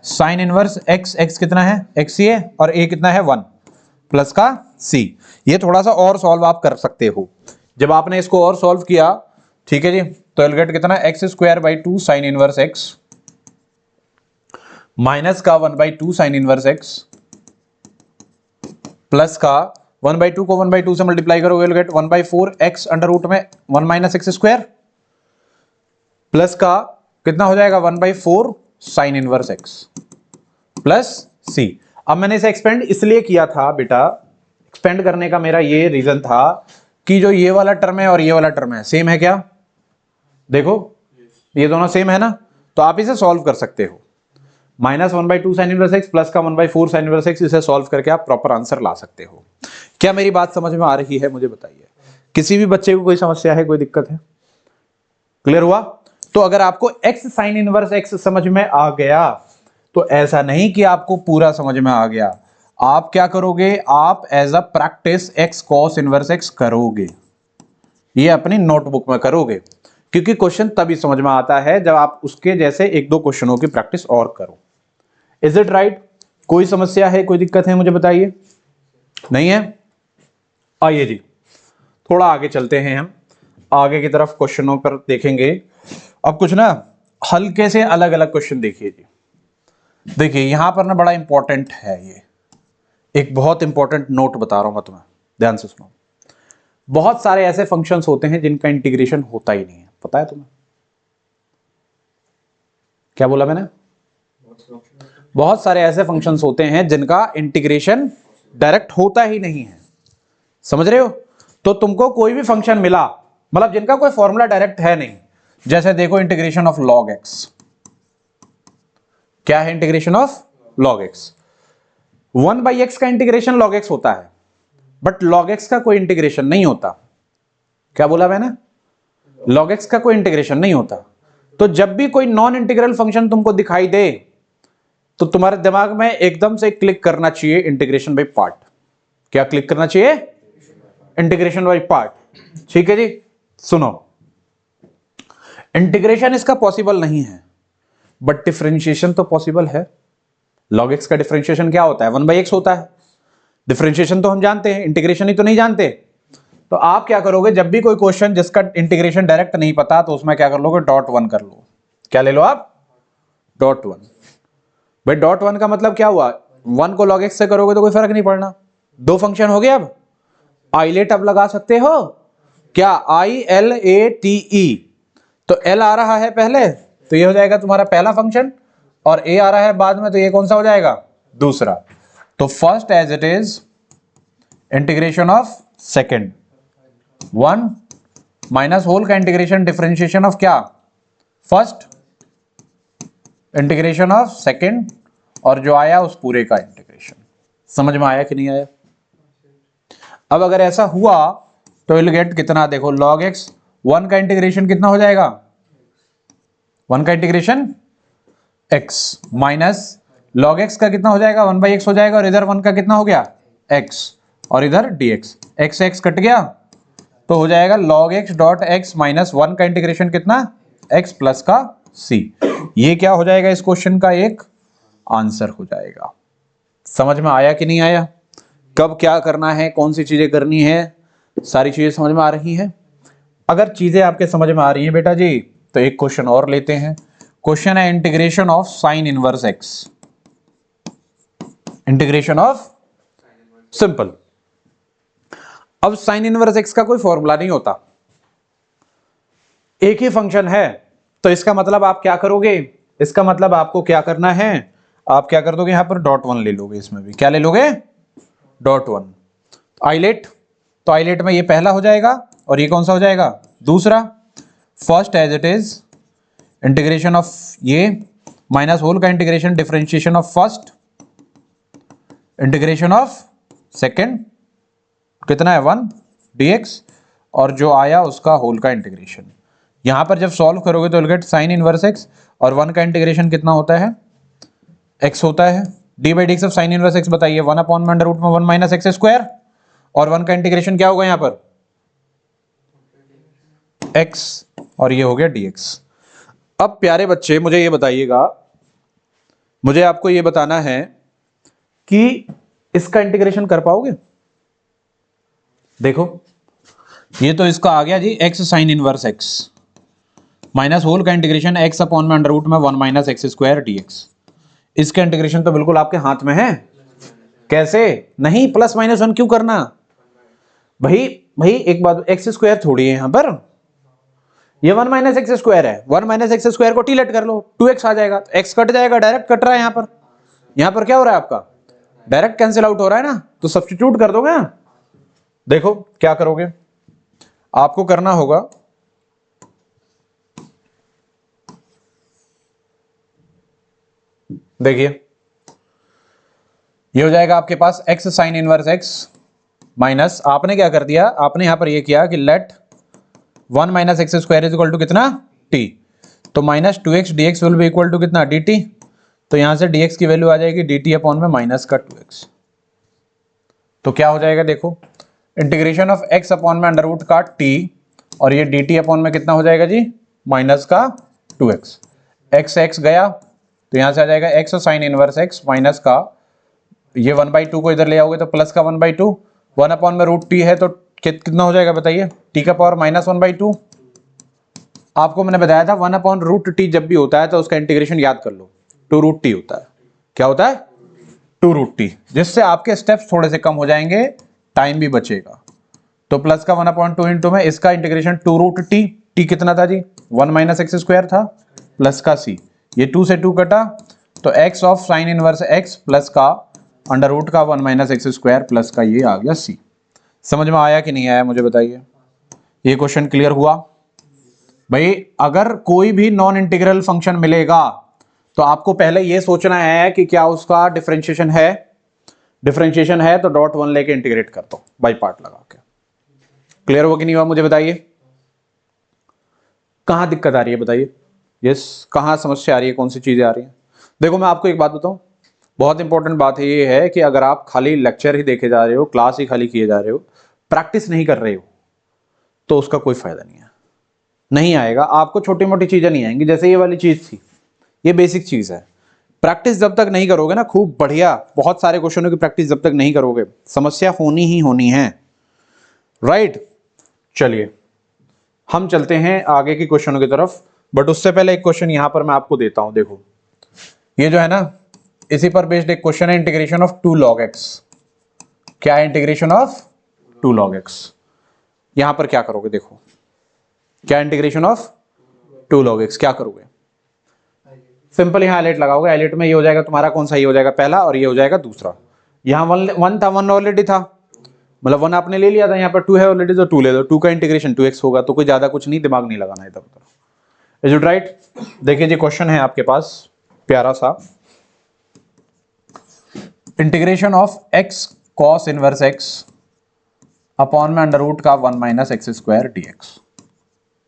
साइन इनवर्स एक्स, एक्स कितना है एक्स ही है, और ए कितना है 1 प्लस का सी। ये थोड़ा सा और सॉल्व आप कर सकते हो, जब आपने इसको और सॉल्व किया, ठीक है जी, तो एल गेट कितना, x square by 2 sine inverse x minus का 1/2 साइन इनवर्स एक्स प्लस का 1/2 को 1/2 से मल्टीप्लाई करोगे, will get 1/4 x under root में 1 माइनस एक्स स्क्वायर प्लस का कितना हो जाएगा 1/4 sign inverse x plus c. अब मैंने इसे एक्सपेंड इसलिए किया था बेटा, एक्सपेंड करने का मेरा ये रीजन था कि जो ये वाला टर्म है और ये वाला टर्म है सेम है क्या? देखो ये दोनों सेम है ना, तो आप इसे सॉल्व कर सकते हो। -1/2 sin इनवर्स x प्लस का 1/4 sin इनवर्स x, इसे सॉल्व करके आप प्रॉपर आंसर ला सकते हो। क्या मेरी बात समझ में आ रही है? मुझे बताइए। किसी भी बच्चे को कोई समस्या है, कोई दिक्कत है? क्लियर हुआ? तो अगर आपको x sin इनवर्स x समझ में आ गया तो ऐसा नहीं कि आपको पूरा समझ में आ गया, आप क्या करोगे, आप as a practice x cos inverse x करोगे, ये अपनी नोटबुक में करोगे, क्योंकि क्वेश्चन तभी समझ में आता है जब आप उसके जैसे एक दो क्वेश्चनों की प्रैक्टिस और करो। Is it right? कोई समस्या है, कोई दिक्कत है, मुझे बताइए। नहीं है? आइए जी थोड़ा आगे चलते हैं, हम आगे की तरफ क्वेश्चनों पर देखेंगे। अब कुछ ना हल्के से अलग अलग क्वेश्चन देखिए जी। देखिए यहां पर ना बड़ा इंपॉर्टेंट है, ये एक बहुत इंपॉर्टेंट नोट बता रहा हूं मैं तुम्हें, ध्यान से सुनो। बहुत सारे ऐसे फंक्शंस होते हैं जिनका इंटीग्रेशन होता ही नहीं है, पता है तुम्हें? क्या बोला मैंने? बहुत सारे ऐसे फंक्शंस होते हैं जिनका इंटीग्रेशन डायरेक्ट होता ही नहीं है, समझ रहे हो? तो तुमको कोई भी फंक्शन मिला, मतलब जिनका कोई फॉर्मूला डायरेक्ट है नहीं, जैसे देखो इंटीग्रेशन ऑफ log x, क्या है integration of log x? 1/x का इंटीग्रेशन log x होता है, बट log x का कोई इंटीग्रेशन नहीं होता। क्या बोला मैंने? log x का कोई इंटीग्रेशन नहीं होता। तो जब भी कोई नॉन इंटीग्रल फंक्शन तुमको दिखाई दे तो तुम्हारे दिमाग में एकदम से क्लिक करना चाहिए इंटीग्रेशन बाय पार्ट। क्या क्लिक करना चाहिए? Integration by part. ठीक है जी, सुनो, इंटीग्रेशन इसका पॉसिबल नहीं है, बट डिफरेंशिएशन तो पॉसिबल है। log x का डिफरेंशिएशन क्या होता है? 1/x होता है। डिफरेंशिएशन तो हम जानते हैं, इंटीग्रेशन ही तो नहीं जानते। तो आप क्या करोगे, जब भी कोई क्वेश्चन जिसका इंटीग्रेशन डायरेक्ट नहीं पता, तो उसमें क्या कर लोगे, .1 कर लो। क्या ले लो आप? .1। भाई .1 का मतलब क्या हुआ? 1 को log x से करोगे तो कोई फर्क नहीं पड़ना। दो फंक्शन हो गए। अब आइलेट अब लगा सकते हो क्या? ILATE, तो L आ रहा है पहले, तो ये हो जाएगा तुम्हारा पहला फंक्शन, और A आ रहा है बाद में, तो ये कौन सा हो जाएगा? दूसरा। तो first as it is integration of second, 1 minus whole का इंटीग्रेशन डिफरेंशिएशन ऑफ क्या? फर्स्ट, इंटीग्रेशन ऑफ सेकेंड, और जो आया उस पूरे का इंटीग्रेशन। समझ में आया कि नहीं आया? अब अगर ऐसा हुआ तो विल गेट कितना, देखो log x, 1 का इंटीग्रेशन कितना हो जाएगा? 1 का integration x minus log x का कितना हो जाएगा? 1/x हो जाएगा, और इधर 1 का कितना हो गया? x, और इधर dx, x x कट गया, तो हो जाएगा log x dot x minus 1 का इंटीग्रेशन कितना? x प्लस का c। ये क्या हो जाएगा? इस क्वेश्चन का एक आंसर हो जाएगा। समझ में आया कि नहीं आया? कब क्या करना है, कौन सी चीजें करनी है, सारी चीजें समझ में आ रही हैं? अगर चीजें आपके समझ में आ रही हैं बेटा जी, तो एक क्वेश्चन और लेते हैं। क्वेश्चन है integration of sine inverse x। Integration of, simple. अब साइन इनवर्स x का कोई फॉर्मूला नहीं होता, एक ही फंक्शन है, तो इसका मतलब आप क्या करोगे? इसका मतलब आपको क्या करना है, आप क्या कर दोगे, यहां पर .1 ले लोगे, इसमें भी क्या ले लोगे? .1। आइलेट, तो आइलेट में ये पहला हो जाएगा, और ये कौन सा हो जाएगा? दूसरा। First as it is integration of ये माइनस होल का integration differentiation of first, integration of second, कितना है? 1 dx, और जो आया उसका होल का इंटीग्रेशन। यहां पर जब सॉल्व करोगे तो will gate sign inverse x, और 1 का इंटीग्रेशन कितना होता है? x होता है। d/dx of sine inverse x बताइए, 1 अपॉन अंडर रूट में 1 माइनस एक्स स्क्वायर, और 1 का इंटीग्रेशन क्या होगा यहां पर? x, और ये हो गया dx। अब प्यारे बच्चे मुझे ये बताइएगा, मुझे आपको ये बताना है कि इसका इंटीग्रेशन कर पाओगे? देखो ये तो इसका आ गया जी x sine inverse x minus whole का इंटीग्रेशन x अपॉन में अंडर रूट में 1 माइनस एक्स स्क्वायर dx। इसका इंटीग्रेशन तो बिल्कुल आपके हाथ में है। कैसे? नहीं, प्लस माइनस 1 क्यों करना भाई? भाई एक बात, एक्स स्क्वायर थोड़ी है यहां पर, ये 1 माइनस एक्स स्क्वायर है। 1 माइनस एक्स स्क्वायर को टी लेट कर लो, 2x आ जाएगा, तो x कट जाएगा, डायरेक्ट कट रहा है यहां पर। यहां पर क्या हो रहा है आपका? डायरेक्ट कैंसिल आउट हो रहा है ना, तो सब्स्टिट्यूट कर दोगे ना। देखो क्या करोगे, आपको करना होगा देखिए, ये हो जाएगा आपके पास x sine inverse x minus, आपने क्या कर दिया, आपने यहां पर ये किया कि let 1 minus x square is equal to कितना t, तो minus 2x dx will be equal to कितना dt, तो यहां से dx की वैल्यू आ जाएगी dt अपॉन में माइनस का 2x। तो क्या हो जाएगा देखो, इंटीग्रेशन ऑफ x अपॉन में अंडर रूट का t, और ये dt अपॉन में कितना हो जाएगा जी, माइनस का 2x, x गया तो यहां से आ जाएगा x sine inverse x minus का, ये 1/2 को इधर ले आओगे तो प्लस का 1/2, 1 अपॉन में रूट टी है तो कितना हो जाएगा बताइए, टी का पावर माइनस 1/2। आपको मैंने बताया था 1 अपॉन रूट टी जब भी होता है तो उसका इंटीग्रेशन याद कर लो, 2 रूट टी होता है। क्या होता है, 2 रूट टी, जिससे आपके स्टेप्स थोड़े से कम हो जाएंगे, टाइम भी बचेगा। तो प्लस का 1/2 इंटू में इसका इंटीग्रेशन 2 रूट टी, टी कितना था जी 1 माइनस एक्स स्क्वायर था, प्लस का सी, ये 2 से 2 कटा तो x of sine inverse x plus का अंडर रूट का 1 माइनस एक्स स्क्वायर प्लस का ये आ गया c। समझ में आया कि नहीं आया मुझे बताइए, ये क्वेश्चन क्लियर हुआ भाई। अगर कोई भी नॉन इंटीग्रल फंक्शन मिलेगा तो आपको पहले ये सोचना है कि क्या उसका डिफरेंशिएशन है, डिफरेंशिएशन है तो डॉट 1 लेके इंटीग्रेट कर दो बाई पार्ट लगा के। क्लियर हुआ कि नहीं हुआ मुझे बताइए, कहां दिक्कत आ रही है बताइए, यस कहां समस्या आ रही है, कौन सी चीजें आ रही हैं। देखो मैं आपको एक बात बताऊं, बहुत इंपॉर्टेंट बात है ये है कि अगर आप खाली लेक्चर ही देखे जा रहे हो, क्लास ही खाली किए जा रहे हो, प्रैक्टिस नहीं कर रहे हो, तो उसका कोई फायदा नहीं है, नहीं आएगा आपको, छोटी मोटी चीजें नहीं आएंगी। जैसे ये वाली चीज थी, ये बेसिक चीज है, प्रैक्टिस जब तक नहीं करोगे ना खूब बढ़िया, बहुत सारे क्वेश्चनों की प्रैक्टिस जब तक नहीं करोगे, समस्या होनी ही होनी है, राइट। चलिए हम चलते हैं आगे के क्वेश्चनों की तरफ, बट उससे पहले एक क्वेश्चन यहां पर मैं आपको देता हूं। देखो ये जो है ना, इसी पर बेस्ड एक क्वेश्चन है, इंटीग्रेशन ऑफ 2 log x। क्या है इंटीग्रेशन ऑफ 2 log x, यहां पर क्या करोगे देखो, क्या इंटीग्रेशन ऑफ 2 log x क्या करोगे, सिंपल यहां हाईलाइट लगाओगे, हाईलाइट में ये हो जाएगा तुम्हारा कौन सा, ये हो जाएगा पहला और ये हो जाएगा दूसरा। यहां वन था, वन ऑलरेडी था, मतलब वन आपने ले लिया था, यहाँ पर 2 है ऑलरेडी तो 2 ले दो, 2 का इंटीग्रेशन 2x होगा, तो कोई ज्यादा कुछ नहीं, दिमाग नहीं लगाना इधर उधर। Is it right. देखिए जी क्वेश्चन है आपके पास प्यारा सा, integration of x cos inverse x upon में अंडर रूट का 1 माइनस एक्स स्क्वायर dx।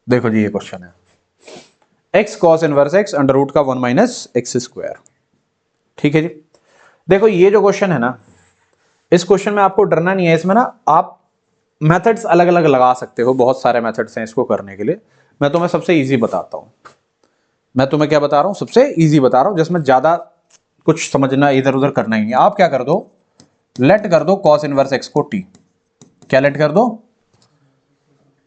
देखो जी ये क्वेश्चन है, x cos inverse x under root का 1 माइनस एक्स स्क्वायर, ठीक है जी। देखो ये जो क्वेश्चन है ना, इस क्वेश्चन में आपको डरना नहीं है, इसमें ना आप मेथड्स अलग अलग लगा सकते हो, बहुत सारे मेथड्स हैं इसको करने के लिए। मैं तुम्हें सबसे इजी बताता हूं, मैं तुम्हें क्या बता रहा हूं, सबसे इजी बता रहा हूं, जिसमें ज्यादा कुछ समझना इधर उधर करना ही है। आप क्या कर दो, लेट कर दो cos इनवर्स x को t, क्या लेट कर दो,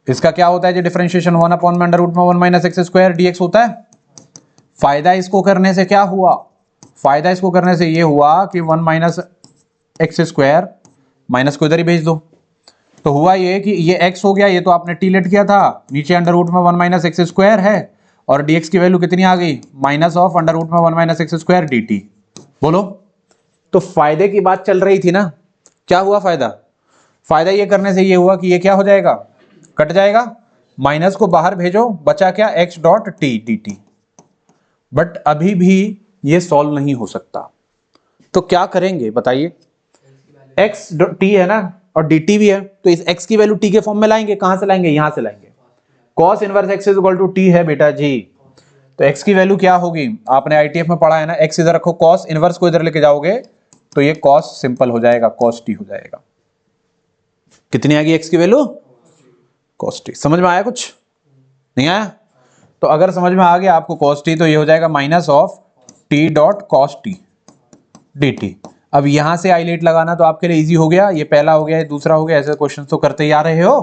इसका क्या होता है जी डिफरेंशिएशन 1 अपॉन में अंडर रूट में 1 माइनस एक्स स्क्वायर dx होता है। फायदा इसको करने से क्या हुआ, फायदा इसको करने से ये हुआ कि 1 माइनस एक्स स्क्वायर, माइनस को इधर ही भेज दो, तो हुआ ये कि ये x हो गया, ये तो आपने t लेट किया था, नीचे अंडर रूट में 1 माइनस एक्स स्क्वायर है, और dx की वैल्यू कितनी आ गई, माइनस ऑफ अंडर रूट में 1 माइनस एक्स स्क्वायर dt। बोलो, तो फायदे की बात चल रही थी ना, क्या हुआ फायदा, फायदा ये करने से ये हुआ कि ये क्या हो जाएगा, कट जाएगा, माइनस को बाहर भेजो, बचा क्या x dot t dt। But अभी भी ये सॉल्व नहीं हो सकता, तो क्या करेंगे बताइए, x t है ना और dt भी है, तो इस x की वैल्यू t के फॉर्म में लाएंगे, कहां से लाएंगे, यहां से लाएंगे, cos inverse x is equal to t है बेटा जी, तो x की वैल्यू क्या होगी, आपने ITF में पढ़ा है ना, x इधर रखो, cos इनवर्स को इधर लेके जाओगे तो ये cos सिंपल हो जाएगा, cos t हो जाएगा, कितनी आएगी x की वैल्यू, cos t। समझ में आया कुछ, नहीं आया, तो अगर समझ में आ गया आपको cos t, तो ये हो जाएगा minus of t dot cos t dt। अब यहां से आइलेट लगाना तो आपके लिए इजी हो गया, ये पहला हो गया, ये दूसरा हो गया, ऐसे क्वेश्चन तो करते ही आ रहे हो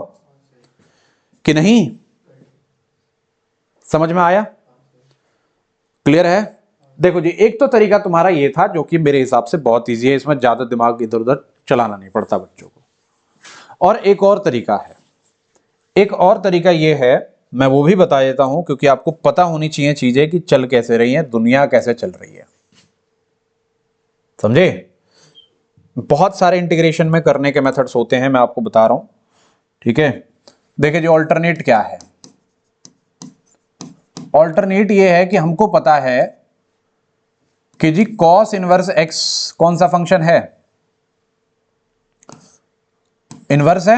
कि नहीं, समझ में आया, क्लियर है। देखो जी एक तो तरीका तुम्हारा ये था जो कि मेरे हिसाब से बहुत इजी है, इसमें ज्यादा दिमाग इधर उधर चलाना नहीं पड़ता बच्चों को, और एक और तरीका है, एक और तरीका ये है, मैं वो भी बता देता हूं क्योंकि आपको पता होनी चाहिए चीजें कि चल कैसे रही है, दुनिया कैसे चल रही है, समझे। बहुत सारे इंटीग्रेशन में करने के मेथड्स होते हैं, मैं आपको बता रहा हूं, ठीक है। देखिए जी ऑल्टरनेट क्या है, ऑल्टरनेट ये है कि हमको पता है कि जी कॉस इनवर्स एक्स कौन सा फंक्शन है, इनवर्स है,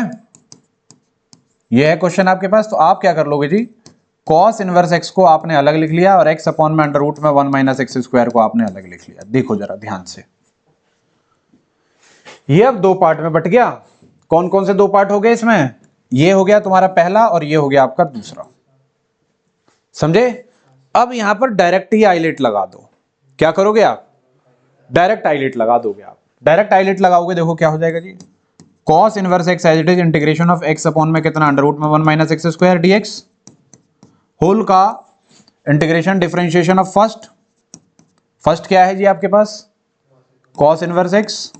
ये है क्वेश्चन आपके पास। तो आप क्या कर लोगे जी, कॉस इनवर्स एक्स को आपने अलग लिख लिया और एक्स अपॉन में अंडर रूट में 1 माइनस एक्स स्क्वायर को आपने अलग लिख लिया। देखो जरा ध्यान से, ये अब दो पार्ट में बट गया। कौन कौन से दो पार्ट हो गए इसमें, ये हो गया तुम्हारा पहला और ये हो गया आपका दूसरा, समझे। अब यहां पर डायरेक्ट ही आइलेट लगा दो। क्या करोगे आप, डायरेक्ट आइलेट लगा दोगे। आप डायरेक्ट आइलेट लगाओगे, देखो क्या हो जाएगा जी, cos inverse x as it is integration of x upon में कितना अंडर रूट में 1 minus x square dx whole का इंटीग्रेशन डिफरेंशिएशन ऑफ फर्स्ट क्या है जी आपके पास, cos inverse x,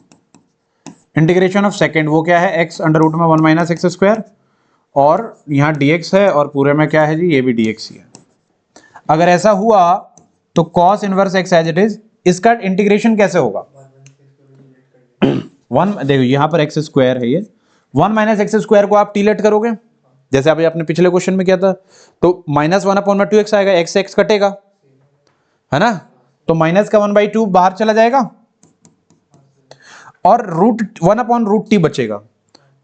integration of second वो क्या है, x अंडर रूट में 1 माइनस एक्स स्क्वायर, और यहाँ dx है और पूरे में क्या है जी, ये भी dx ही है। अगर ऐसा हुआ तो cos inverse x as it is, इसका इंटीग्रेशन कैसे होगा, वन, देखो यहां पर एक्स स्क्वायर है, ये 1 माइनस एक्स स्क्वायर को आप टीलेट करोगे जैसे अभी आपने पिछले क्वेश्चन में किया था, तो माइनस 1 अपॉन में 2x आएगा, x से x कटेगा, है ना, तो माइनस का 1/2 बाहर चला जाएगा और रूट 1 अपॉन रूट टी बचेगा।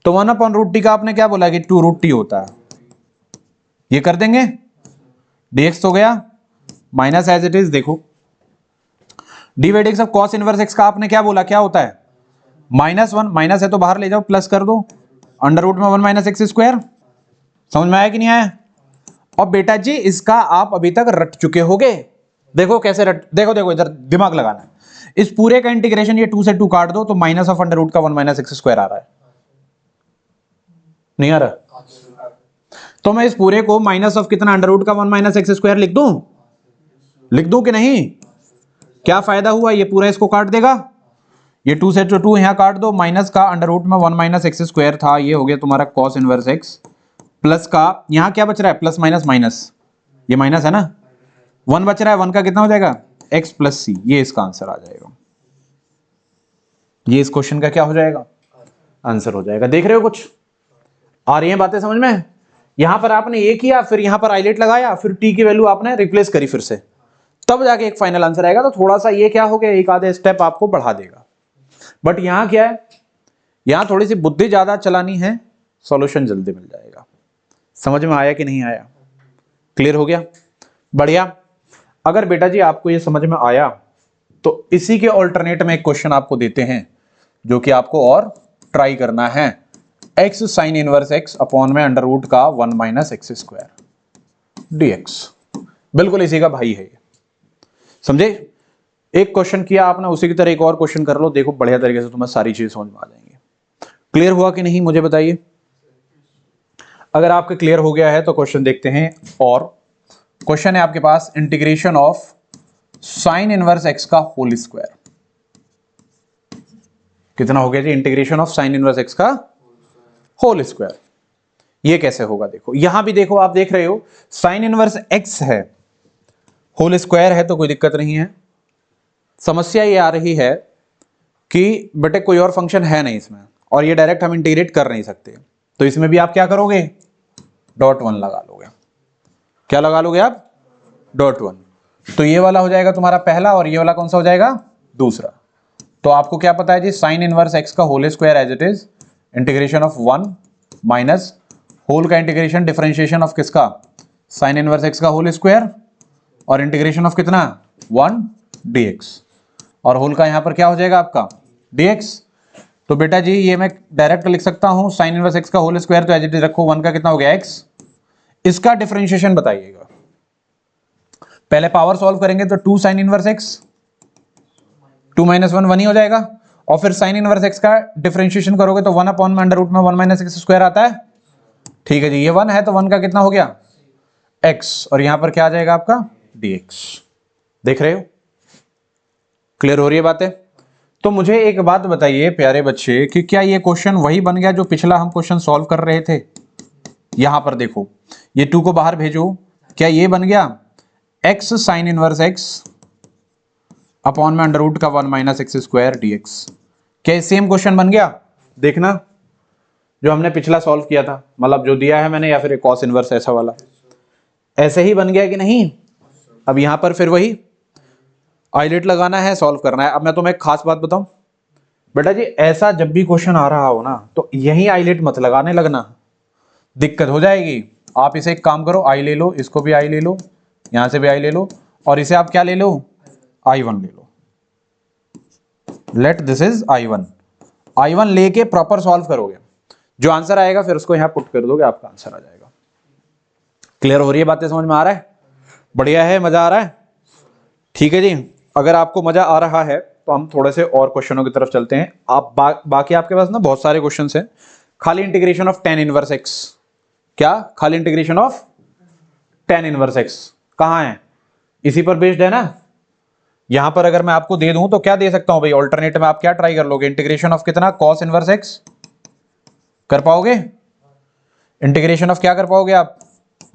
तो 1 अपॉन रूट टी का आपने क्या बोला कि 2 रूट टी होता है, ये कर देंगे, dx हो गया माइनस एज इट इज, देखो D by d x of cos inverse x का आपने क्या बोला, क्या होता है, -1, माइनस है तो बाहर ले जाओ, प्लस कर दो, अंडर रूट में 1 माइनस एक्स स्क्वायर। समझ में आया कि नहीं आया। और बेटा जी इसका आप अभी तक रट चुके होगे, देखो कैसे रट, देखो देखो इधर दिमाग लगाना है, इस पूरे का इंटीग्रेशन ये 2 से 2 काट दो तो माइनस ऑफ अंडर रूट का 1 माइनस एक्स स्क्वायर आ रहा है, नहीं आ रहा, तो मैं इस पूरे को माइनस ऑफ कितना अंडर रूट का 1 माइनस एक्स स्क्वायर लिख दूं कि नहीं, क्या फायदा हुआ, ये पूरा इसको काट देगा, ये 2 से 2 यहां काट दो, माइनस का अंडर रूट में 1 माइनस एक्स स्क्वायर था, ये हो गया तुम्हारा कॉस इनवर्स एक्स, प्लस का यहां क्या बच रहा है, प्लस माइनस माइनस, ये माइनस है ना, 1 बच रहा है, 1 का कितना हो जाएगा, x प्लस सी, ये इसका आंसर आ जाएगा, ये इस क्वेश्चन का क्या हो जाएगा, आंसर हो जाएगा। देख रहे हो कुछ आ रही है बातें समझ में। यहां पर आपने ये किया, फिर यहां पर आइलेट लगाया, फिर t की वैल्यू आपने रिप्लेस करी फिर से, तब जाके एक फाइनल आंसर आएगा। तो थोड़ा सा ये क्या हो गया, एक आधे स्टेप आपको बढ़ा देगा, बट यहां क्या है, यहां थोड़ी सी बुद्धि ज्यादा चलानी है, सॉल्यूशन जल्दी मिल जाएगा। समझ में आया कि नहीं आया, क्लियर हो गया, बढ़िया। अगर बेटा जी आपको ये समझ में आया तो इसी के ऑल्टरनेट में एक क्वेश्चन आपको देते हैं जो कि आपको और ट्राई करना है, x sine inverse x upon में अंडर रूट का 1 माइनस एक्स स्क्वायर dx, बिल्कुल इसी का भाई है ये, समझे। एक क्वेश्चन किया आपने, उसी की तरह एक और क्वेश्चन कर लो, देखो बढ़िया तरीके से तुम्हें सारी चीज समझ में आ जाएंगी। क्लियर हुआ कि नहीं मुझे बताइए, अगर आपके क्लियर हो गया है तो क्वेश्चन देखते हैं। और क्वेश्चन है आपके पास integration of sine inverse x का होल स्क्वायर, कितना हो गया जी, integration of sine inverse x का होल स्क्वायर, ये कैसे होगा, देखो यहां भी देखो, आप देख रहे हो साइन इनवर्स एक्स है, होल स्क्वायर है, तो कोई दिक्कत नहीं है। समस्या ये आ रही है कि बेटे कोई और फंक्शन है नहीं इसमें, और ये डायरेक्ट हम इंटीग्रेट कर नहीं सकते, तो इसमें भी आप क्या करोगे, .1 लगा लोगे। क्या लगा लोगे आप, .1, तो ये वाला हो जाएगा तुम्हारा पहला, और ये वाला कौन सा हो जाएगा, दूसरा। तो आपको क्या पता है जी, साइन इनवर्स एक्स का whole square as it is integration of 1 minus whole का इंटीग्रेशन डिफरेंशिएशन ऑफ किसका, साइन इनवर्स एक्स का होल स्क्वायर, और इंटीग्रेशन ऑफ कितना 1 dx, और होल का यहां पर क्या हो जाएगा आपका dx। तो बेटा जी ये मैं डायरेक्ट लिख सकता हूं, साइन इनवर्स एक्स का होल स्क्वायर, तो एज इट इज रखो, 1 का कितना हो गया x, इसका डिफरेंशिएशन बताइएगा। पहले पावर सॉल्व करेंगे तो 2 साइन इनवर्स एक्स, 2 माइनस 1 1 ही हो जाएगा, और फिर साइन इनवर्स एक्स का डिफरेंशिएशन करोगे तो 1 अपॉन में अंडर रूट में 1 माइनस एक्स स्क्वायर आता है, ठीक है जी, ये 1 है तो 1 का कितना हो गया x, और यहां पर क्या आ जाएगा आपका dx। देख रहे हो, क्लियर हो रही है बातें। तो मुझे एक बात बताइए प्यारे बच्चे कि क्या ये क्वेश्चन वही बन गया जो पिछला हम क्वेश्चन सॉल्व कर रहे थे। यहां पर देखो ये 2 को बाहर भेजो, क्या ये बन गया x sine inverse x upon में अंडर रूट का 1 माइनस एक्स स्क्वायर dx, क्या सेम क्वेश्चन बन गया, देखना जो हमने पिछला सॉल्व किया था, मतलब जो दिया है मैंने, या फिर कॉस इनवर्स ऐसा वाला, ऐसे ही बन गया कि नहीं। अब यहां पर फिर वही आइलेट लगाना है, सॉल्व करना है। अब मैं तुम्हें एक खास बात बताऊं बेटा जी, ऐसा जब भी क्वेश्चन आ रहा हो ना तो यही आइलेट मत लगाने लगना, दिक्कत हो जाएगी। आप इसे एक काम करो, आई ले लो, इसको भी आई ले लो, यहां से भी आई ले लो, और इसे आप क्या ले लो, I1 ले लो। लेट दिस इज I1 लेके प्रॉपर सॉल्व करोगे, जो आंसर आएगा फिर उसको यहां पुट कर दोगे, आपका आंसर आ जाएगा। क्लियर हो रही है बातें, समझ में आ रहा है? बढ़िया है, मजा आ रहा है? ठीक है जी। अगर आपको मजा आ रहा है तो हम थोड़े से और क्वेश्चनों की तरफ चलते हैं। आप बाकी आपके पास ना बहुत सारे क्वेश्चंस हैं। खाली integration of tan inverse x, क्या खाली integration of tan inverse x कहां है? इसी पर बेस्ड है ना। यहां पर अगर मैं आपको दे दूं तो क्या दे सकता हूं भाई, ऑल्टरनेट में आप क्या ट्राई कर लोगे, इंटीग्रेशन ऑफ कितना, cos इनवर्स x कर पाओगे? इंटीग्रेशन ऑफ क्या कर पाओगे आप,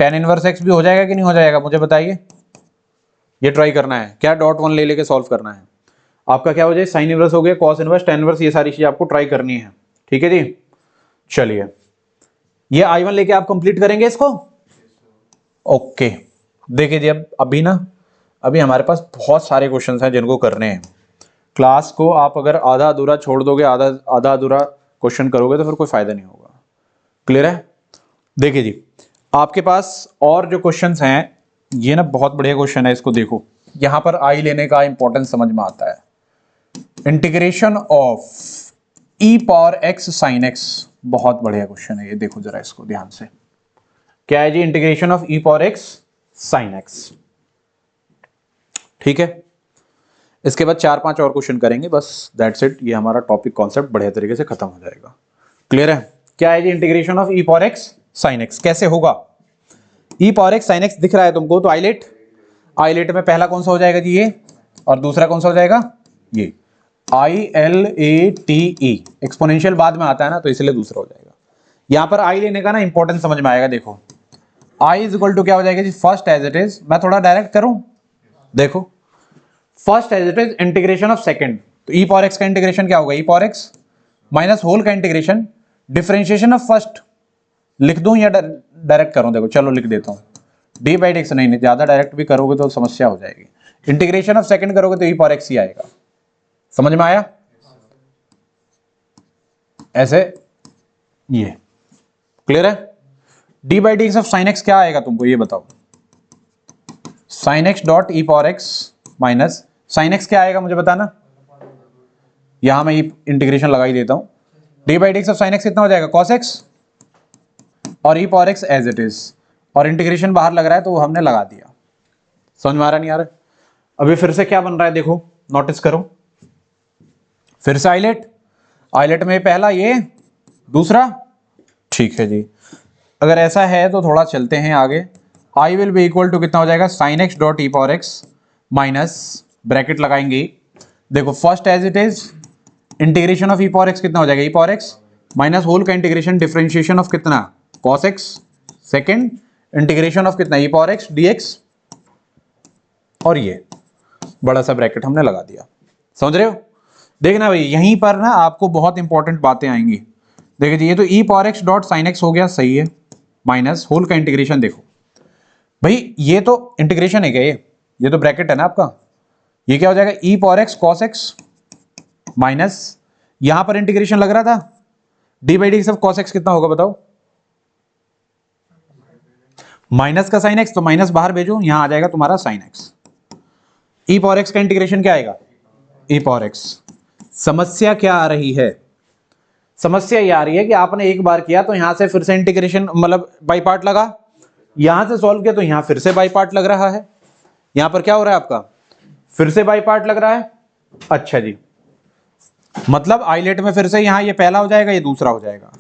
tan इनवर्स x भी हो जाएगा कि नहीं हो जाएगा, मुझे बताइए। ये ट्राई करना है, क्या डॉट वन ले लेके सॉल्व करना है। आपका क्या हो जाए, साइन इनवर्स हो गया, कॉस इनवर्स, tan इनवर्स, ये सारी चीजें आपको ट्राई करनी है। ठीक है जी, चलिए ये I1 लेके आप कंप्लीट करेंगे इसको। ओके, देखिए जी, अब अभी हमारे पास बहुत सारे क्वेश्चंस हैं जिनको करने हैं। क्लास को आप अगर आधा अधूरा छोड़ दोगे, आधा अधूरा क्वेश्चन करोगे तो फिर कोई फायदा नहीं होगा। क्लियर है? देखिए जी, आपके पास और जो क्वेश्चंस हैं ये ना बहुत बढ़िया क्वेश्चन है, इसको देखो। यहां पर आई लेने का इंपॉर्टेंस समझ में आता है। Integration of e power x sine x, बहुत बढ़िया क्वेश्चन है ये, देखो जरा इसको ध्यान से। क्या है जी, integration of e power x sine x। ठीक है, इसके बाद 4-5 और क्वेश्चन करेंगे, बस दैट्स इट। ये हमारा टॉपिक कॉन्सेप्ट बढ़िया तरीके से खत्म हो जाएगा। क्लियर है? क्या है जी, integration of e power x sine x कैसे होगा? e power x sine x दिख रहा है तुमको, तो आइलेट में पहला कौन सा हो जाएगा जी, ये, और दूसरा कौन सा हो जाएगा, ये ILATE। एक्सपोनेंशियल बाद में आता है ना, तो इसलिए दूसरा हो जाएगा। यहां पर आई लेने का ना इंपॉर्टेंस समझ में आएगा। देखो I इज इक्वल टू क्या हो जाएगा जी, फर्स्ट एज इट इज, मैं थोड़ा डायरेक्ट करूं, देखो first as it is integration of second, तो e पावर x का इंटीग्रेशन क्या होगा, e power x minus whole का इंटीग्रेशन डिफरेंशिएशन ऑफ फर्स्ट। लिख दूं या डायरेक्ट करूं? देखो चलो लिख देता हूं, डी बाई एक्स। नहीं, ज्यादा डायरेक्ट भी करोगे तो समस्या हो जाएगी। इंटीग्रेशन ऑफ सेकंड करोगे तो e पावर x ही आएगा। समझ में आया? ऐसे ये क्लियर है? D by d x of sine x क्या आएगा तुमको ये बताओ, sign x dot e power x minus sine x क्या आएगा मुझे बताना। यहां मैं इंटीग्रेशन लगा ही देता हूं। D by d x of sine x कितना हो जाएगा, कॉस एक्स, और e power x as it is, और इंटीग्रेशन बाहर लग रहा है तो वो हमने लगा दिया। समझ में आ रहा नहीं आ रहा? अभी फिर से क्या बन रहा है देखो, नोटिस करो, फिर से आइलेट में पहला, ये दूसरा। ठीक है जी, अगर ऐसा है तो थोड़ा चलते हैं आगे। I will be equal to कितना हो जाएगा, sine x dot e power x minus bracket लगाएंगे। देखो first as it is integration of e power x कितना हो जाएगा, e power x minus whole का इंटीग्रेशन डिफरेंशिएशन ऑफ कितना, cos x, second integration of कितना, e power x d x, और ये बड़ा सा ब्रैकेट हमने लगा दिया। समझ रहे हो? देखना भाई, यहीं पर ना आपको बहुत इंपॉर्टेंट बातें आएंगी। देखिए ये तो e power x dot sine x हो गया, सही है, माइनस होल का इंटीग्रेशन। देखो भाई ये तो इंटीग्रेशन है क्या, ये तो ब्रैकेट है ना आपका, ये क्या हो जाएगा, e power x cos x minus, यहां पर इंटीग्रेशन लग रहा था d by d x of cos x कितना होगा बताओ, माइनस का साइन एक्स, तो माइनस बाहर भेजो, यहां आ जाएगा तुम्हारा sine x. E power x का इंटीग्रेशन क्या आएगा, ई पावर एक्स। समस्या क्या आ रही है, समस्या ये आ रही है कि आपने एक बार किया तो यहां से फिर से इंटीग्रेशन मतलब बाई पार्ट लगा, यहां से सॉल्व किया तो यहां फिर से बाई पार्ट लग रहा है। यहां पर क्या हो रहा है आपका, फिर से बाई पार्ट लग रहा है। अच्छा जी, मतलब आइलेट में फिर से यहां ये पहला हो जाएगा, ये दूसरा हो जाएगा।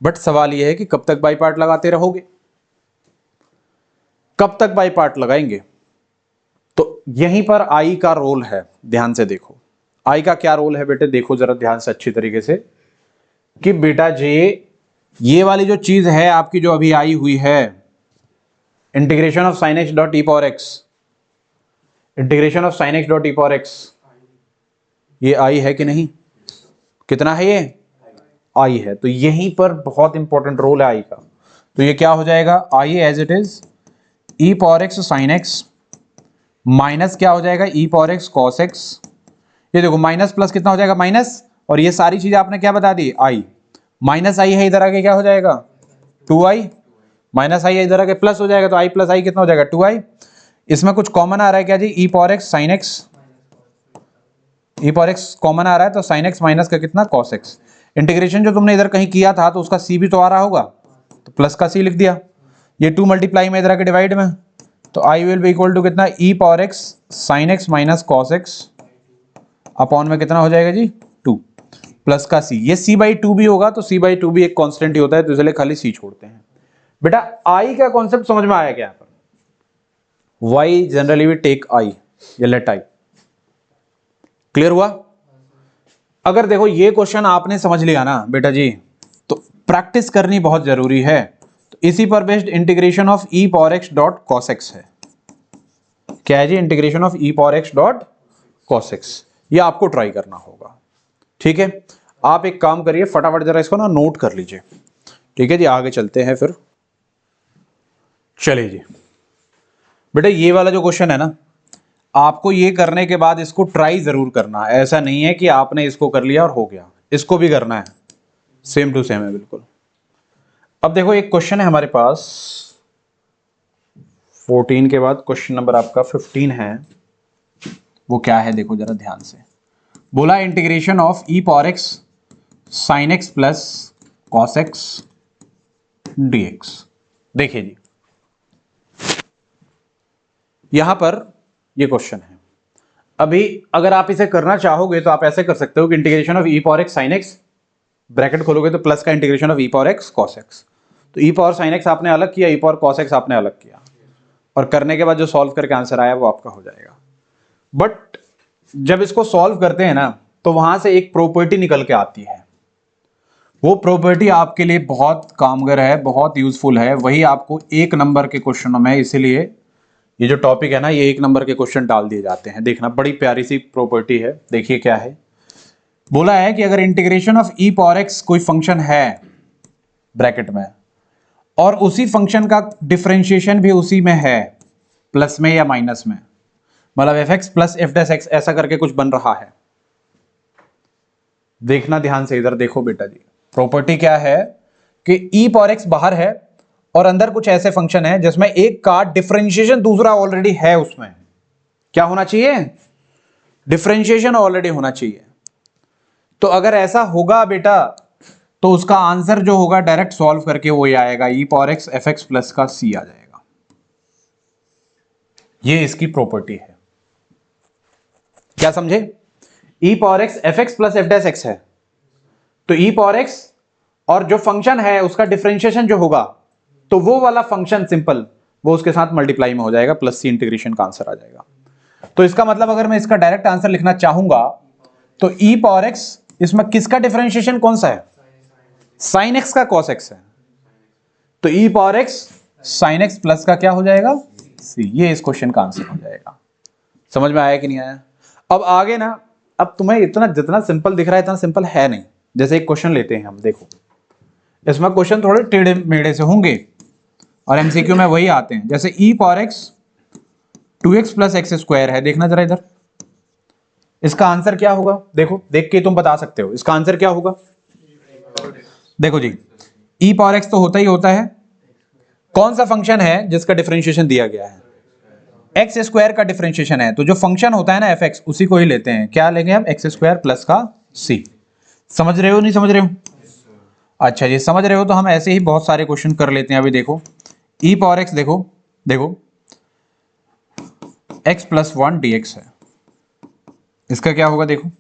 बट सवाल ये है कि कब तक बाई पार्ट लगाते रहोगे, कब तक बाई पार्ट लगाएंगे? तो यहीं पर आई का रोल है, ध्यान से देखो आई का क्या रोल है बेटे, देखो जरा ध्यान से अच्छी तरीके से कि बेटा जी ये वाली जो चीज है आपकी जो अभी आई हुई है, integration of sine x dot e power x, integration of sine x dot e power x, ये आई है कि नहीं, कितना है ये, आई है, तो यहीं पर बहुत इंपॉर्टेंट रोल है आई का। तो ये क्या हो जाएगा, I as it is e power x sine x minus क्या हो जाएगा, e power x cos x. ये देखो माइनस प्लस कितना हो जाएगा, माइनस, और ये सारी चीजें आपने क्या बता दी, आई। माइनस आई है इधर आके क्या हो जाएगा, 2i, माइनस आई है इधर आके प्लस हो जाएगा, तो आई प्लस आई कितना हो जाएगा, 2i। इसमें कुछ कॉमन आ रहा है क्या जी, ई power x sine x, e power x common आ रहा है, तो साइन एक्स माइनस का कितना, कॉस एक्स। इंटीग्रेशन जो तुमने इधर कहीं किया था तो उसका सी भी तो आ रहा होगा, तो प्लस का सी लिख दिया। ये 2 मल्टीप्लाई में इधर आके डिवाइड में, तो I will be equal to कितना, e power x sine x minus cos x upon में कितना हो जाएगा जी, 2 प्लस का सी। ये सी बाई 2 भी होगा, तो सी बाई 2 भी एक कांस्टेंट ही होता है, तो इसलिए खाली सी छोड़ते हैं। बेटा आई का कॉन्सेप्ट समझ में आया क्या यहाँ पर, why generally we take I या लेट आई, क्लियर हुआ। अगर देखो ये क्वेश्चन आपने समझ लिया ना बेटा जी, तो प्रैक्टिस करनी बहुत जरूरी है। तो इसी पर based integration of e power x dot cos x है। क्या है जी, integration of e power x dot cos x, ये आपको ट्राई करना होगा, ठीक है। आप एक काम करिए, फटाफट जरा इसको ना नोट कर लीजिए, ठीक है जी। आगे चलते हैं फिर, चलिए जी। बेटा ये वाला जो क्वेश्चन है ना, आपको ये करने के बाद इसको ट्राई जरूर करना है, ऐसा नहीं है कि आपने इसको कर लिया और हो गया, इसको भी करना है, सेम टू सेम है बिल्कुल। अब देखो एक क्वेश्चन है हमारे पास 14 के बाद क्वेश्चन नंबर आपका 15 है, वो क्या है देखो जरा ध्यान से। बोला integration of e power x sine x plus cos x dx. देखिए जी यहां पर ये क्वेश्चन है। अभी अगर आप इसे करना चाहोगे तो आप ऐसे कर सकते हो कि integration of e power x sine x, bracket खोलोगे तो प्लस का integration of e power x cos x. तो ई पावर साइन एक्स आपने अलग किया, ई पावर कॉस एक्स आपने अलग किया, और करने के बाद जो सॉल्व करके आंसर आया वो आपका हो जाएगा। बट जब इसको सॉल्व करते हैं ना, तो वहां से एक प्रॉपर्टी निकल के आती है, वो प्रॉपर्टी आपके लिए बहुत कामगर है, बहुत यूजफुल है, वही आपको 1 नंबर के क्वेश्चनों में, इसीलिए ये जो टॉपिक है ना, ये 1 नंबर के क्वेश्चन डाल दिए जाते हैं। देखना बड़ी प्यारी सी प्रॉपर्टी है, देखिए क्या है। बोला है कि अगर integration of e power x कोई फंक्शन है ब्रैकेट में, और उसी फंक्शन का डिफरेंशिएशन भी उसी में है, प्लस में या माइनस में, मतलब F x plus f dash x ऐसा करके कुछ बन रहा है। देखना ध्यान से, इधर देखो बेटा जी, प्रॉपर्टी क्या है कि ई पावर एक्स बाहर है और अंदर कुछ ऐसे फंक्शन है जिसमें एक का डिफरेंशिएशन दूसरा ऑलरेडी है, उसमें क्या होना चाहिए, डिफरेंशिएशन ऑलरेडी होना चाहिए। तो अगर ऐसा होगा बेटा, तो उसका आंसर जो होगा डायरेक्ट सॉल्व करके वो ही आएगा, ई power x f x plus का सी आ जाएगा। ये इसकी प्रॉपर्टी है, क्या समझे। E power x f x plus f dash x है, तो ई पावर एक्स और जो फंक्शन है उसका डिफरेंशिएशन जो होगा, तो वो वाला फंक्शन सिंपल वो उसके साथ मल्टीप्लाई में हो जाएगा, प्लस सी इंटीग्रेशन का आंसर आ जाएगा। तो इसका मतलब अगर मैं इसका डायरेक्ट आंसर लिखना चाहूंगा, तो ई पावर एक्स, इसमें किसका डिफरेंशिएशन कौन सा है, साइन एक्स का कॉस एक्स है, तो e power x sine x plus का क्या हो जाएगा, सी। ये इस क्वेश्चन का आंसर हो जाएगा। समझ में आया कि नहीं आया। अब आगे ना, अब तुम्हें इतना जितना सिंपल दिख रहा है इतना सिंपल है नहीं। जैसे एक क्वेश्चन लेते हैं हम, देखो इसमें क्वेश्चन थोड़े टेढ़े मेढ़े से होंगे और एमसीक्यू में वही आते हैं। जैसे e power x 2x plus x square है, देखना जरा इधर, इसका आंसर क्या होगा, देखो देख के तुम बता सकते हो इसका आंसर क्या होगा। देखो जी, ई पावर एक्स तो होता ही होता है, कौन सा फंक्शन है जिसका डिफरेंशिएशन दिया गया है, एक्स स्क्वायर का डिफरेंशिएशन है, तो जो फंक्शन होता है ना एफ एक्स, उसी को ही लेते हैं, क्या लेंगे हम, एक्स स्क्वायर प्लस का सी। समझ रहे हो नहीं समझ रहे हो, अच्छा जी समझ रहे हो। तो हम ऐसे ही बहुत सारे क्वेश्चन कर लेते हैं। अभी देखो ई पावर एक्स, देखो देखो एक्स प्लस 1 डी एक्स है, इसका क्या होगा, देखो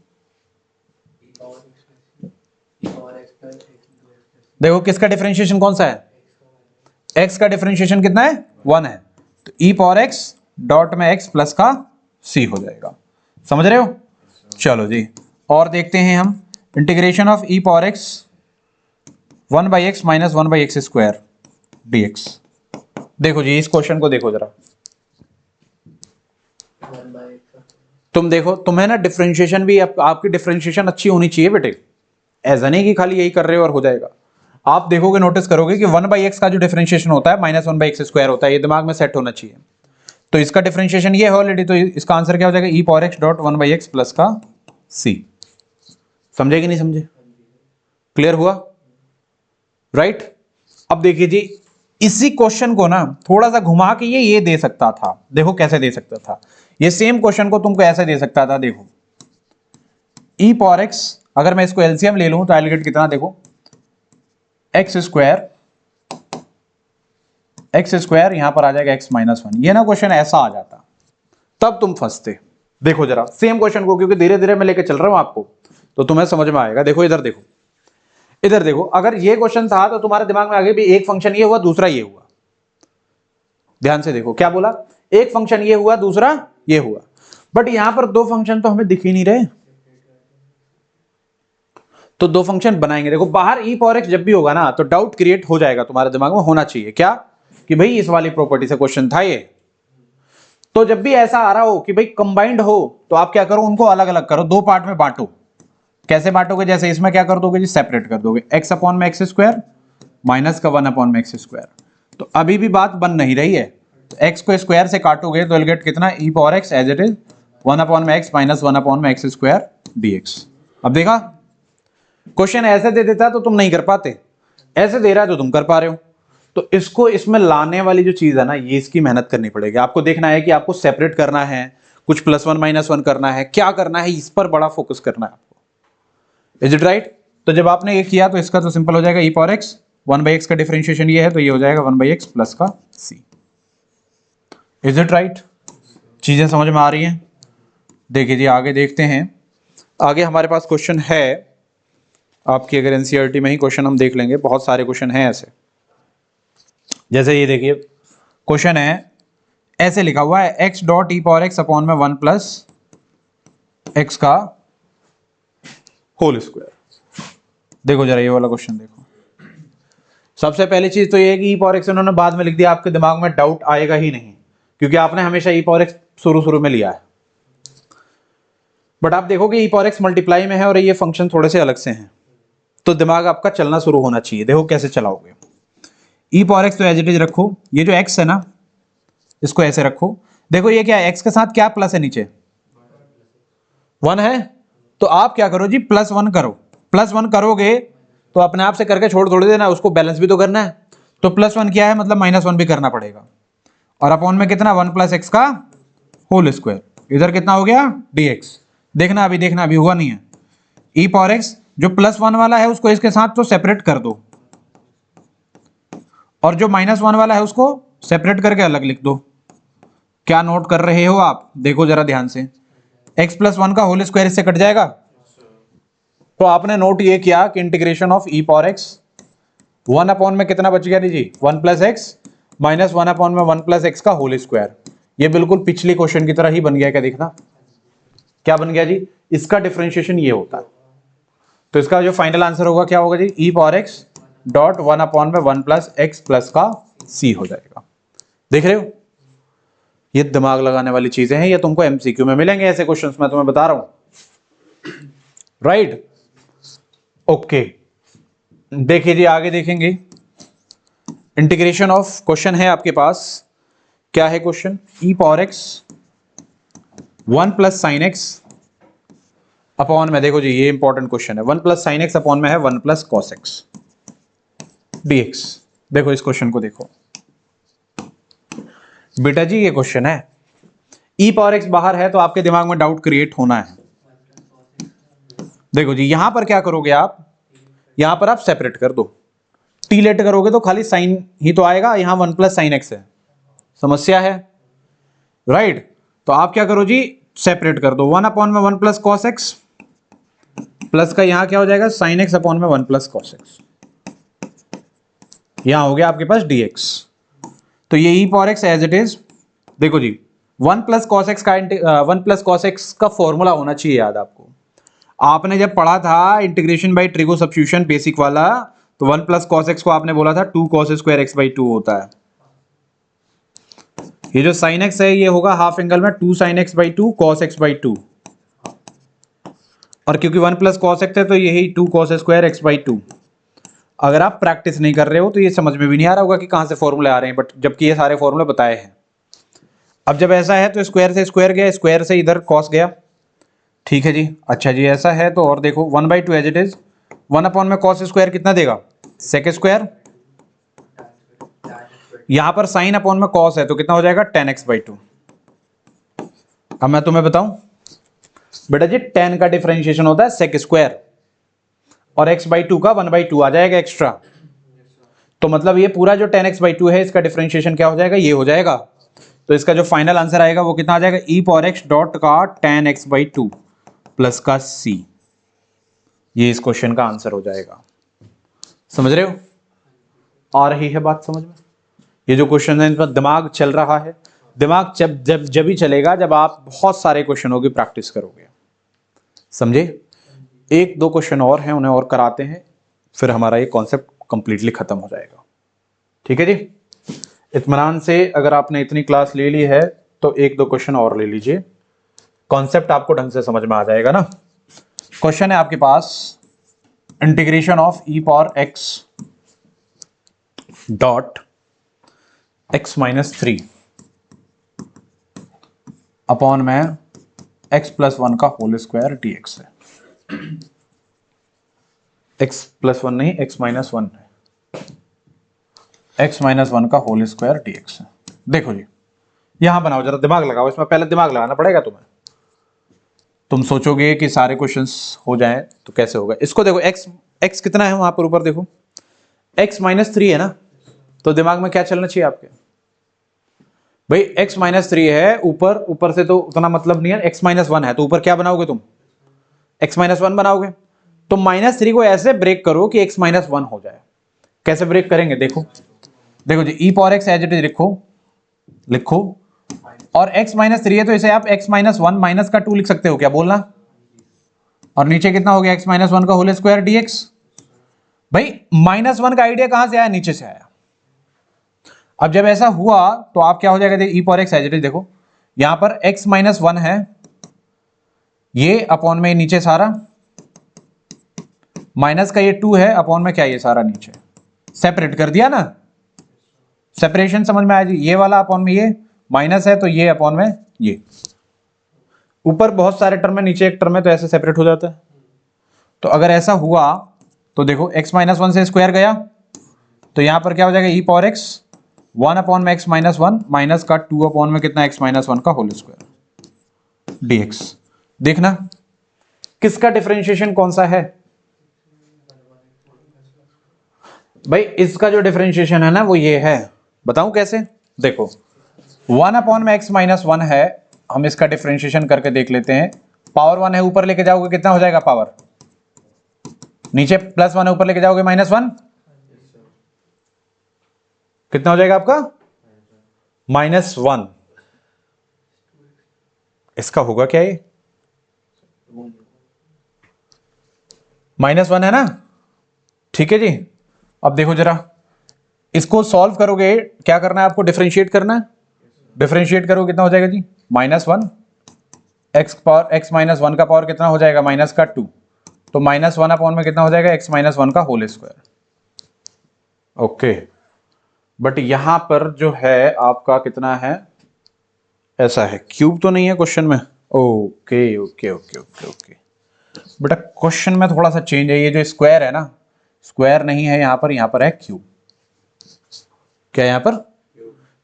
देखो किसका डिफरेंशिएशन कौन सा है, एक्स का डिफरेंशिएशन कितना है, 1 है, तो ई पावर एक्स डॉट में एक्स प्लस का सी हो जाएगा। समझ रहे हो, चलो जी और देखते हैं हम, integration of e power x 1 by x minus 1 by x square D x. देखो जी इस क्वेश्चन को देखो जरा, तुम देखो, तुम्हें ना डिफरेंशिएशन भी आपकी डिफरेंशिएशन अच्छी होनी चाहिए बेटे, ऐसा नहीं कि खाली यही कर रहे हो और हो जाएगा। आप देखोगे, नोटिस करोगे कि 1/x का जो डिफरेंशिएशन होता है -1/x² होता है, ये दिमाग में सेट होना चाहिए। तो इसका डिफरेंशिएशन ये है ऑलरेडी, तो इसका आंसर क्या हो जाएगा, e power x dot 1/x plus का c। समझे कि नहीं समझे? क्लियर हुआ? राइट। अब देखिए जी, इसी क्वेश्चन को ना थोड़ा सा घुमा के ये दे सकता था। देखो कैसे दे सकता था, ये सेम क्वेश्चन को तुमको ऐसे दे सकता था। देखो e पावर x, अगर मैं इसको एलसीएम ले लूं तो आई विल गेट कितना, देखो x स्क्वायर यहां पर आ जाएगा x-1। ये ना क्वेश्चन ऐसा आ जाता, तब तुम फंसते। देखो जरा सेम क्वेश्चन को, क्योंकि धीरे धीरे मैं लेके चल रहा हूं आपको, तो तुम्हें समझ में आएगा। देखो इधर देखो, इधर देखो, अगर ये क्वेश्चन था तो तुम्हारे दिमाग में आगे भी एक फंक्शन ये हुआ, दूसरा ये हुआ। ध्यान से देखो, क्या बोला, एक फंक्शन ये हुआ, दूसरा ये हुआ। बट यहां पर दो फंक्शन तो हमें दिख ही नहीं रहे, तो दो फंक्शन बनाएंगे। देखो बाहर e पावर x जब भी होगा ना, तो डाउट क्रिएट हो जाएगा तुम्हारे दिमाग में, होना चाहिए क्या, कि भाई इस वाली प्रॉपर्टी से क्वेश्चन था ये। तो जब भी ऐसा आ रहा हो कि भाई कंबाइंड हो, तो आप क्या करो, उनको अलग अलग करो, दो पार्ट में बांटो। कैसे बांटोगे, जैसे इसमें क्या कर दोगे जी, सेपरेट कर दोगे, x/x² माइनस का 1/x²। तो अभी भी बात बन नहीं रही है, तो x को स्क्वायर से काटोगे तो गेट कितना, e power x as it is 1/x minus 1/x² dx। अब देखा, क्वेश्चन ऐसे दे देता तो तुम नहीं कर पाते, ऐसे दे रहा है तो तुम कर पा रहे हो। तो इसको इसमें लाने वाली जो चीज है ना, ये इसकी मेहनत करनी पड़ेगी। आपको देखना है कि आपको सेपरेट करना है, कुछ +1 -1 करना है, क्या करना है, इस पर बड़ा फोकस करना है आपको। Is it right? तो जब आपने ये किया तो इसका तो सिंपल हो जाएगा, e पावर x 1/x का डिफरेंशिएशन ये है, तो ये हो जाएगा 1/x प्लस का c। Is it right? चीजें समझ में आ रही हैं? देखिए जी, आगे देखते हैं। आगे हमारे पास क्वेश्चन है आपकी, अगर एनसीईआरटी में ही क्वेश्चन हम देख लेंगे, बहुत सारे क्वेश्चन हैं ऐसे। जैसे ये देखिए क्वेश्चन है, ऐसे लिखा हुआ है x dot e power x upon में 1 प्लस x का होल स्क्वायर। देखो जरा ये वाला क्वेश्चन देखो। सबसे पहली चीज तो ये है कि e पावर x उन्होंने बाद में लिख दिया, आपके दिमाग में डाउट आएगा ही नहीं, क्योंकि आपने हमेशा e पावर x शुरू में लिया है। बट आप देखोगे e पावर x मल्टीप्लाई में है और ये फंक्शन थोड़े से अलग से हैं, तो दिमाग आपका चलना शुरू होना चाहिए। देखो कैसे चलाओगे, e पावर x तो एज इट इज रखो, ये जो x है ना इसको ऐसे रखो। देखो ये क्या है, x के साथ क्या प्लस है, नीचे 1 है, तो आप क्या करो जी, +1 करो। +1 करोगे तो अपने आप से करके छोड़ थोड़ी देना, उसको बैलेंस भी तो करना है। तो +1 क्या है, मतलब -1 भी करना पड़ेगा। और अपॉन में कितना, 1 प्लस x का होल स्क्वायर। इधर कितना हो गया, dx। देखना अभी हुआ नहीं है। e पावर x जो +1 वाला है उसको इसके साथ तो सेपरेट कर दो, और जो -1 वाला है उसको सेपरेट करके अलग लिख दो। क्या नोट कर रहे हो आप, देखो जरा ध्यान से, x+1 का होल स्क्वायर इससे कट जाएगा। तो आपने नोट ये किया कि integration of e power x 1 upon में कितना बच गया जी, 1 प्लस x माइनस 1 अपॉन में 1 प्लस x का होल स्क्वायर। ये बिल्कुल पिछले क्वेश्चन की तरह ही बन गया। क्या देखना, क्या बन गया जी, इसका डिफरेंशिएशन ये होता है। तो इसका जो फाइनल आंसर होगा क्या होगा जी, e power x dot 1 upon में 1 प्लस x प्लस का c हो जाएगा। देख रहे हो, ये दिमाग लगाने वाली चीजें हैं, ये तुमको एमसीक्यू में मिलेंगे ऐसे क्वेश्चंस, मैं तुम्हें बता रहा हूं। Right, okay. देखिए जी, आगे देखेंगे इंटीग्रेशन ऑफ, क्वेश्चन है आपके पास, क्या है question, e power x 1 plus sign x upon में, देखो जी ये इंपॉर्टेंट क्वेश्चन है, 1 प्लस साइन x अपॉन में है 1 प्लस कॉस x dx। देखो इस क्वेश्चन को देखो बेटा जी, ये क्वेश्चन है, e पावर x बाहर है तो आपके दिमाग में डाउट क्रिएट होना है। देखो जी, यहां पर क्या करोगे आप, यहां पर आप सेपरेट कर दो, टी लेट करोगे तो खाली साइन ही तो आएगा, यहां 1 प्लस साइन x है, समस्या है। राइट, तो आप क्या करो जी, सेपरेट कर दो, 1 अपॉन में 1 प्लस कॉस x प्लस का यहां क्या हो जाएगा, साइन x अपॉन में 1 प्लस कॉस x। यहां हो गया आपके पास dx। तो ये e power x as it is, देखो जी 1 प्लस कॉस x का 1 प्लस कॉस x का फॉर्मूला होना चाहिए याद आपको। आपने जब पढ़ा था integration by trigo substitution basic वाला, तो 1 प्लस कॉस x को आपने बोला था 2 cos स्क्वायर x/2 होता है। ये जो साइन x है ये होगा हाफ एंगल में 2 sin x/2 cos x/2। और क्योंकि 1 प्लस कॉस एक्स है तो यही 2 कॉस स्क्वायर एक्स बाई 2। अगर आप प्रैक्टिस नहीं कर रहे हो तो ये समझ में भी नहीं आ रहा होगा कि कहाँ से फॉर्मूले आ रहे हैं, बट जबकि ये सारे फॉर्मूले बताए हैं। अब जब ऐसा है तो स्क्वायर से स्क्वायर गया, स्क्वायर से इधर कॉस गया, ठीक है जी। अच्छा जी, ऐसा है तो और देखो 1/2 एज इट इज, 1 अपॉन में कॉस स्क्वायर कितना देगा, सेक स्क्वायर। यहां पर साइन अपॉन में कॉस है तो कितना हो जाएगा, tan x/2। अब मैं तुम्हें बताऊं बेटा जी, tan का डिफरेंशिएशन होता है सेक स्क्वायर, और x/2 का 1/2 आ जाएगा एक्स्ट्रा। तो मतलब ये पूरा जो tan x/2 है इसका डिफरेंशिएशन क्या हो जाएगा, ये हो जाएगा। तो इसका जो फाइनल आंसर आएगा वो कितना आ जाएगा, e पावर x डॉट का tan x/2 प्लस का c। ये इस क्वेश्चन का आंसर हो जाएगा। समझ रहे हो, आ रही है बात समझ में? ये जो क्वेश्चन है इन पर दिमाग चल रहा है। दिमाग जब ही चलेगा जब आप बहुत सारे क्वेश्चनों की प्रैक्टिस करोगे। समझे? 1-2 क्वेश्चन और हैं, उन्हें और कराते हैं, फिर हमारा ये कॉन्सेप्ट कंप्लीटली खत्म हो जाएगा। ठीक है जी, इत्मीनान से अगर आपने इतनी क्लास ले ली है तो 1-2 क्वेश्चन और ले लीजिए, कॉन्सेप्ट आपको ढंग से समझ में आ जाएगा ना। क्वेश्चन है आपके पास, integration of e power x dot x-3 upon में x+1 का होल स्क्वायर dx है। x+1 नहीं, x-1 है, x-1 का होल स्क्वायर dx है। देखो जी, यहां बनाओ, जरा दिमाग लगाओ, इसमें पहले दिमाग लगाना पड़ेगा तुम्हें। तुम सोचोगे कि सारे क्वेश्चंस हो जाएं तो कैसे होगा। इसको देखो, x कितना है वहां पर ऊपर देखो, x-3 है ना, तो दिमाग में क्या चलना चाहिए आपके, भाई x-3 है, ऊपर से तो उतना मतलब नहीं है, x-1 है तो ऊपर क्या बनाओगे तुम, x-1 बनाओगे। तो -3 को ऐसे ब्रेक करो कि x-1 हो जाए। कैसे ब्रेक करेंगे, देखो जी, e power x as it is लिखो, और x-3 है तो इसे आप x-1 माइनस का 2 लिख सकते हो, क्या बोलना, और नीचे कितना हो गया, x-1 का होल स्क्वायर dx। भाई -1 का आइडिया कहां से आया, नीचे से आया। अब जब ऐसा हुआ तो आप क्या हो जाएगा, e power x as it is, देखो यहां पर x-1 है, ये अपॉन में नीचे सारा, माइनस का ये 2 है, अपॉन में क्या ये सारा नीचे, सेपरेट कर दिया ना, सेपरेशन समझ में आया जी। ये वाला अपॉन में ये माइनस है तो ये अपॉन में ये, ऊपर बहुत सारे टर्म है, नीचे एक टर्म है, तो ऐसे सेपरेट हो जाता है। तो अगर ऐसा हुआ तो देखो x-1 से स्क्वायर गया तो यहां पर क्या हो जाएगा, e पावर x 1 अपॉन में x-1 माइनस का 2 अपॉन में कितना, x-1 का होल स्क्वायर dx। देखना किसका डिफरेंशिएशन कौन सा है, भाई इसका जो डिफरेंशिएशन है ना वो ये है। बताऊं कैसे, देखो 1 अपॉन में x-1 है, हम इसका डिफरेंशिएशन करके देख लेते हैं। पावर 1 है, ऊपर लेके जाओगे कितना हो जाएगा पावर, नीचे +1 है, ऊपर लेके जाओगे -1, कितना हो जाएगा आपका, -1। इसका होगा क्या, ये -1 है ना, ठीक है जी। अब देखो जरा, इसको सॉल्व करोगे, क्या करना है आपको, डिफरेंशिएट करना है। डिफरेंशिएट करो कितना हो जाएगा जी, -1, x-1 का पावर कितना हो जाएगा, माइनस का 2, तो -1 अपॉन में कितना हो जाएगा, x-1 का होल स्क्वायर। ओके, बट यहां पर जो है आपका कितना है, ऐसा है, क्यूब तो नहीं है क्वेश्चन में। Okay okay okay okay okay, बेटा क्वेश्चन में थोड़ा सा चेंज है, ये जो स्क्वायर है ना, स्क्वायर नहीं है यहाँ पर है क्यूब। क्या यहाँ पर,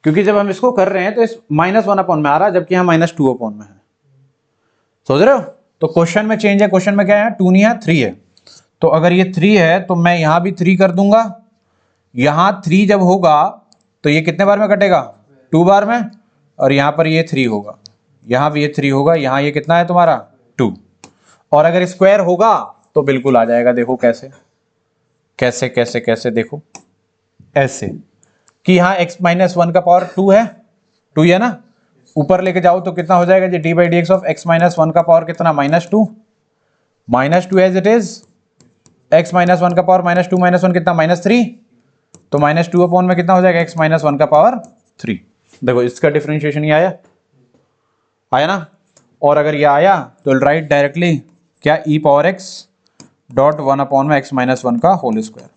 क्योंकि जब हम इसको कर रहे हैं तो इस -1 अपॉन में आ रहा है, जबकि यहाँ -2 अपॉन में है। समझ रहे हो, तो क्वेश्चन में चेंज है, क्वेश्चन में क्या है, 2 नहीं है 3 है। तो अगर ये 3 है तो मैं यहां भी 3 कर दूंगा, यहां 3 जब होगा तो ये कितने बार में कटेगा, 2 बार में, और यहां पर ये 3 होगा, यहां भी ये 3 होगा, यहां ये कितना है तुम्हारा 2। और अगर स्क्वायर होगा तो बिल्कुल आ जाएगा। देखो कैसे कैसे कैसे कैसे, देखो ऐसे कि यहाँ x-1 का पावर 2 है ना, ऊपर लेके जाओ तो कितना हो जाएगा जी, d/dx ऑफ x-1 का पावर कितना, -2 एज इट इज, x-1 का पावर -2 -1 कितना, -3, तो -2 अपॉन में कितना हो जाएगा, x-1 का पावर 3। देखो इसका डिफरेंशिएशन ये आया ना, और अगर ये आया तो राइट डायरेक्टली क्या ई पावर एक्स डॉट 1/(x-1) का होल स्क्वायर।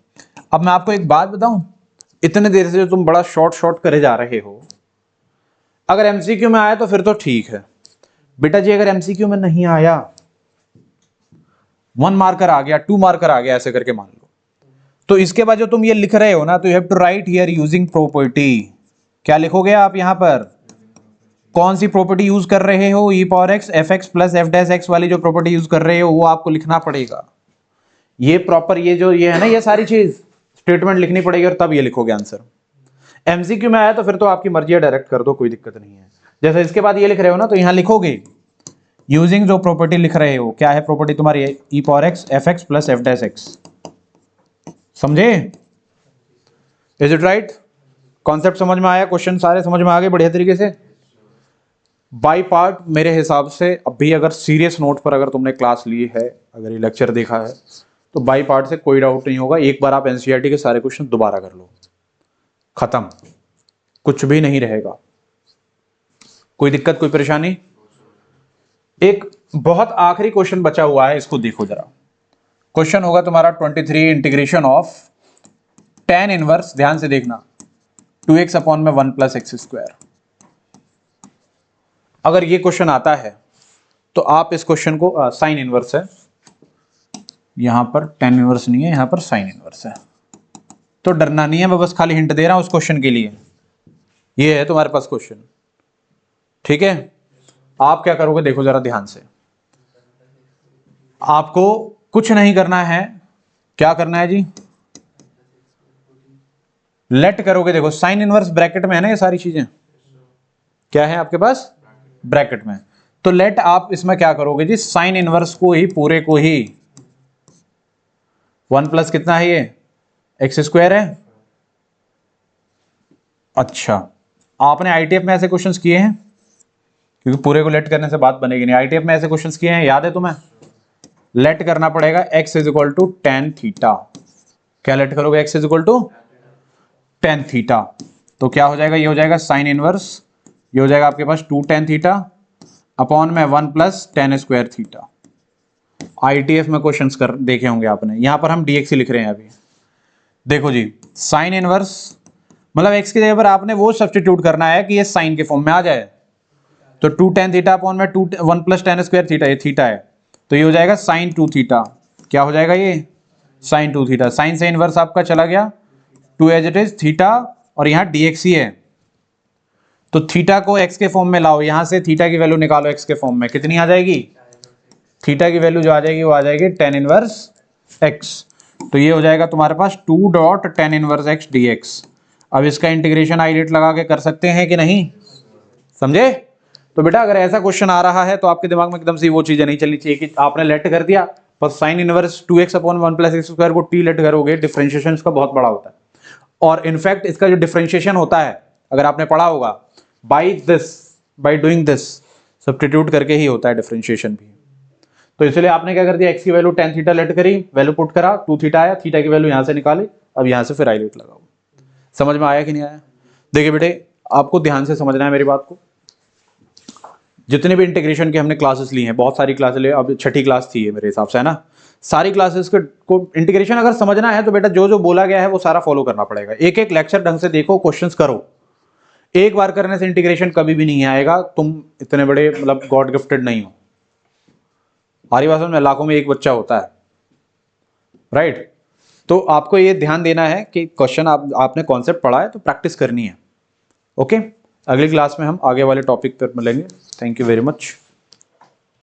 अब मैं आपको एक बात बताऊं, इतने देर से जो तुम बड़ा शॉर्ट करे जा रहे हो, अगर एमसीक्यू में आया तो फिर तो ठीक है बेटा जी। अगर एमसीक्यू में नहीं आया, 1 मार्कर आ गया, 2 मार्कर आ गया, ऐसे करके मान लो, तो इसके बाद जो तुम ये लिख रहे हो ना, तो you have to write here using property. क्या लिखोगे आप यहां पर? कौन सी प्रॉपर्टी यूज कर रहे हो? E power x f x plus f dash x वाली जो प्रॉपर्टी यूज कर रहे हो वो आपको लिखना पड़ेगा। ये प्रॉपर ये है ना, ये सारी चीज स्टेटमेंट लिखनी पड़ेगी और तब ये लिखोगे आंसर। एमसीक्यू में आया तो फिर तो आपकी मर्जी है, डायरेक्ट कर दो, कोई दिक्कत नहीं है। जैसे इसके बाद ये लिख रहे हो ना, तो यहां लिखोगे यूजिंग जो प्रॉपर्टी लिख रहे हो। क्या है प्रॉपर्टी तुम्हारी? E power x f x plus f dash x. समझे? Is it right? कॉन्सेप्ट समझ में आया? क्वेश्चन सारे समझ में आ गए बढ़िया तरीके से? बाई पार्ट मेरे हिसाब से अभी अगर सीरियस नोट पर अगर तुमने क्लास ली है, अगर ये लेक्चर देखा है, तो बाई पार्ट से कोई डाउट नहीं होगा। एक बार आप एनसीईआरटी के सारे क्वेश्चन दोबारा कर लो, खत्म, कुछ भी नहीं रहेगा। कोई दिक्कत, कोई परेशानी? एक बहुत आखिरी क्वेश्चन बचा हुआ है, इसको देखो जरा। क्वेश्चन होगा तुम्हारा 23 इंटीग्रेशन ऑफ tan इनवर्स, ध्यान से देखना, 2x/(1 + x²। अगर ये क्वेश्चन आता है तो आप इस क्वेश्चन को साइन इनवर्स है, यहां पर tan इनवर्स नहीं है, यहां पर साइन इनवर्स है, तो डरना नहीं है, मैं बस खाली हिंट दे रहा हूं उस क्वेश्चन के लिए। ये है तुम्हारे पास क्वेश्चन, ठीक है? आप क्या करोगे देखो जरा ध्यान से। आपको कुछ नहीं करना है, क्या करना है जी? लेट करोगे। देखो साइन इनवर्स ब्रैकेट में है ना, ये सारी चीजें क्या है आपके पास? ब्रैकेट में। तो लेट आप इसमें क्या करोगे जी? साइन इनवर्स को ही, पूरे को ही, 1 प्लस कितना है ये? x² है। अच्छा, आपने आईटीएफ में ऐसे क्वेश्चंस किए हैं? क्योंकि पूरे को लेट करने से बात बनेगी नहीं। आईटीएफ में ऐसे क्वेश्चंस किए हैं, याद है तुम्हें? लेट करना पड़ेगा x = tan थीटा। क्या लेट करोगे? x = tan theta. तो क्या हो जाएगा? ये हो जाएगा साइन इनवर्स, ये हो जाएगा आपके पास 2 tan थीटा अपॉन में 1 + tan² थीटा। आईटीएफ में क्वेश्चंस कर देखे होंगे आपने। यहां पर हम dx ही लिख रहे हैं अभी। देखो जी, साइन इनवर्स मतलब x की जगह पर आपने वो सब्स्टिट्यूट करना है कि ये साइन के फॉर्म में आ जाए। तो 2 tan थीटा अपॉन में 1 + tan² थीटा, ये थीटा है, तो ये हो जाएगा साइन 2 थीटा। क्या हो जाएगा ये? Sine 2 theta. साइन से इनवर्स आपका चला गया 2 एज इट इज थीटा, और यहां dx ही है, तो थीटा को x के फॉर्म में लाओ, यहां से थीटा की वैल्यू निकालो x के फॉर्म में, कितनी आ जाएगी? थीटा की वैल्यू जो आ जाएगी वो आ जाएगी tan इनवर्स x। तो ये हो जाएगा तुम्हारे पास 2 tan इनवर्स x dx। अब इसका इंटीग्रेशन आइलेट लगा के कर सकते हैं कि नहीं? समझे? तो बेटा अगर ऐसा क्वेश्चन आ रहा है तो आपके दिमाग में एकदम से वो चीजें नहीं चलनी चाहिए कि आपने लेट कर दिया, पर साइन इनवर्स 2x/(1 + x² को t लेट करोगे। डिफरेंशिएशन इसका बहुत बड़ा होता है, और इनफैक्ट इसका जो डिफरेंशिएशन होता है, अगर आपने पढ़ा होगा, बाई डूइंग दिस, सब्स्टिट्यूट करके ही होता है डिफरेंशिएशन भी। तो इसलिए आपने क्या कर दिया? x की वैल्यू tan थीटा लेट करी, वैल्यू पुट करा, 2 थीटा आया, थीटा की वैल्यू यहां से निकाली, अब यहां से फिर आइलेट लगाओ। समझ में आया कि नहीं आया? देखिए बेटे, आपको ध्यान से समझना है मेरी बात को। जितने भी इंटीग्रेशन के हमने क्लासेस ली हैं, बहुत सारी क्लासेस लिए, अब 6ठी क्लास थी ये मेरे हिसाब से, है ना? सारी क्लासेस को इंटीग्रेशन अगर समझना है तो बेटा जो जो बोला गया है वो सारा फॉलो करना पड़ेगा। एक एक लेक्चर ढंग से देखो, क्वेश्चंस करो। एक बार करने से इंटीग्रेशन कभी भी नहीं आएगा। तुम इतने बड़े मतलब गॉड गिफ्टेड नहीं हो। हमारी भाषा में लाखों में एक बच्चा होता है, राइट? तो आपको ये ध्यान देना है कि क्वेश्चन आपने कॉन्सेप्ट पढ़ा है तो प्रैक्टिस करनी है। ओके, अगली क्लास में हम आगे वाले टॉपिक पर मिलेंगे। Thank you very much.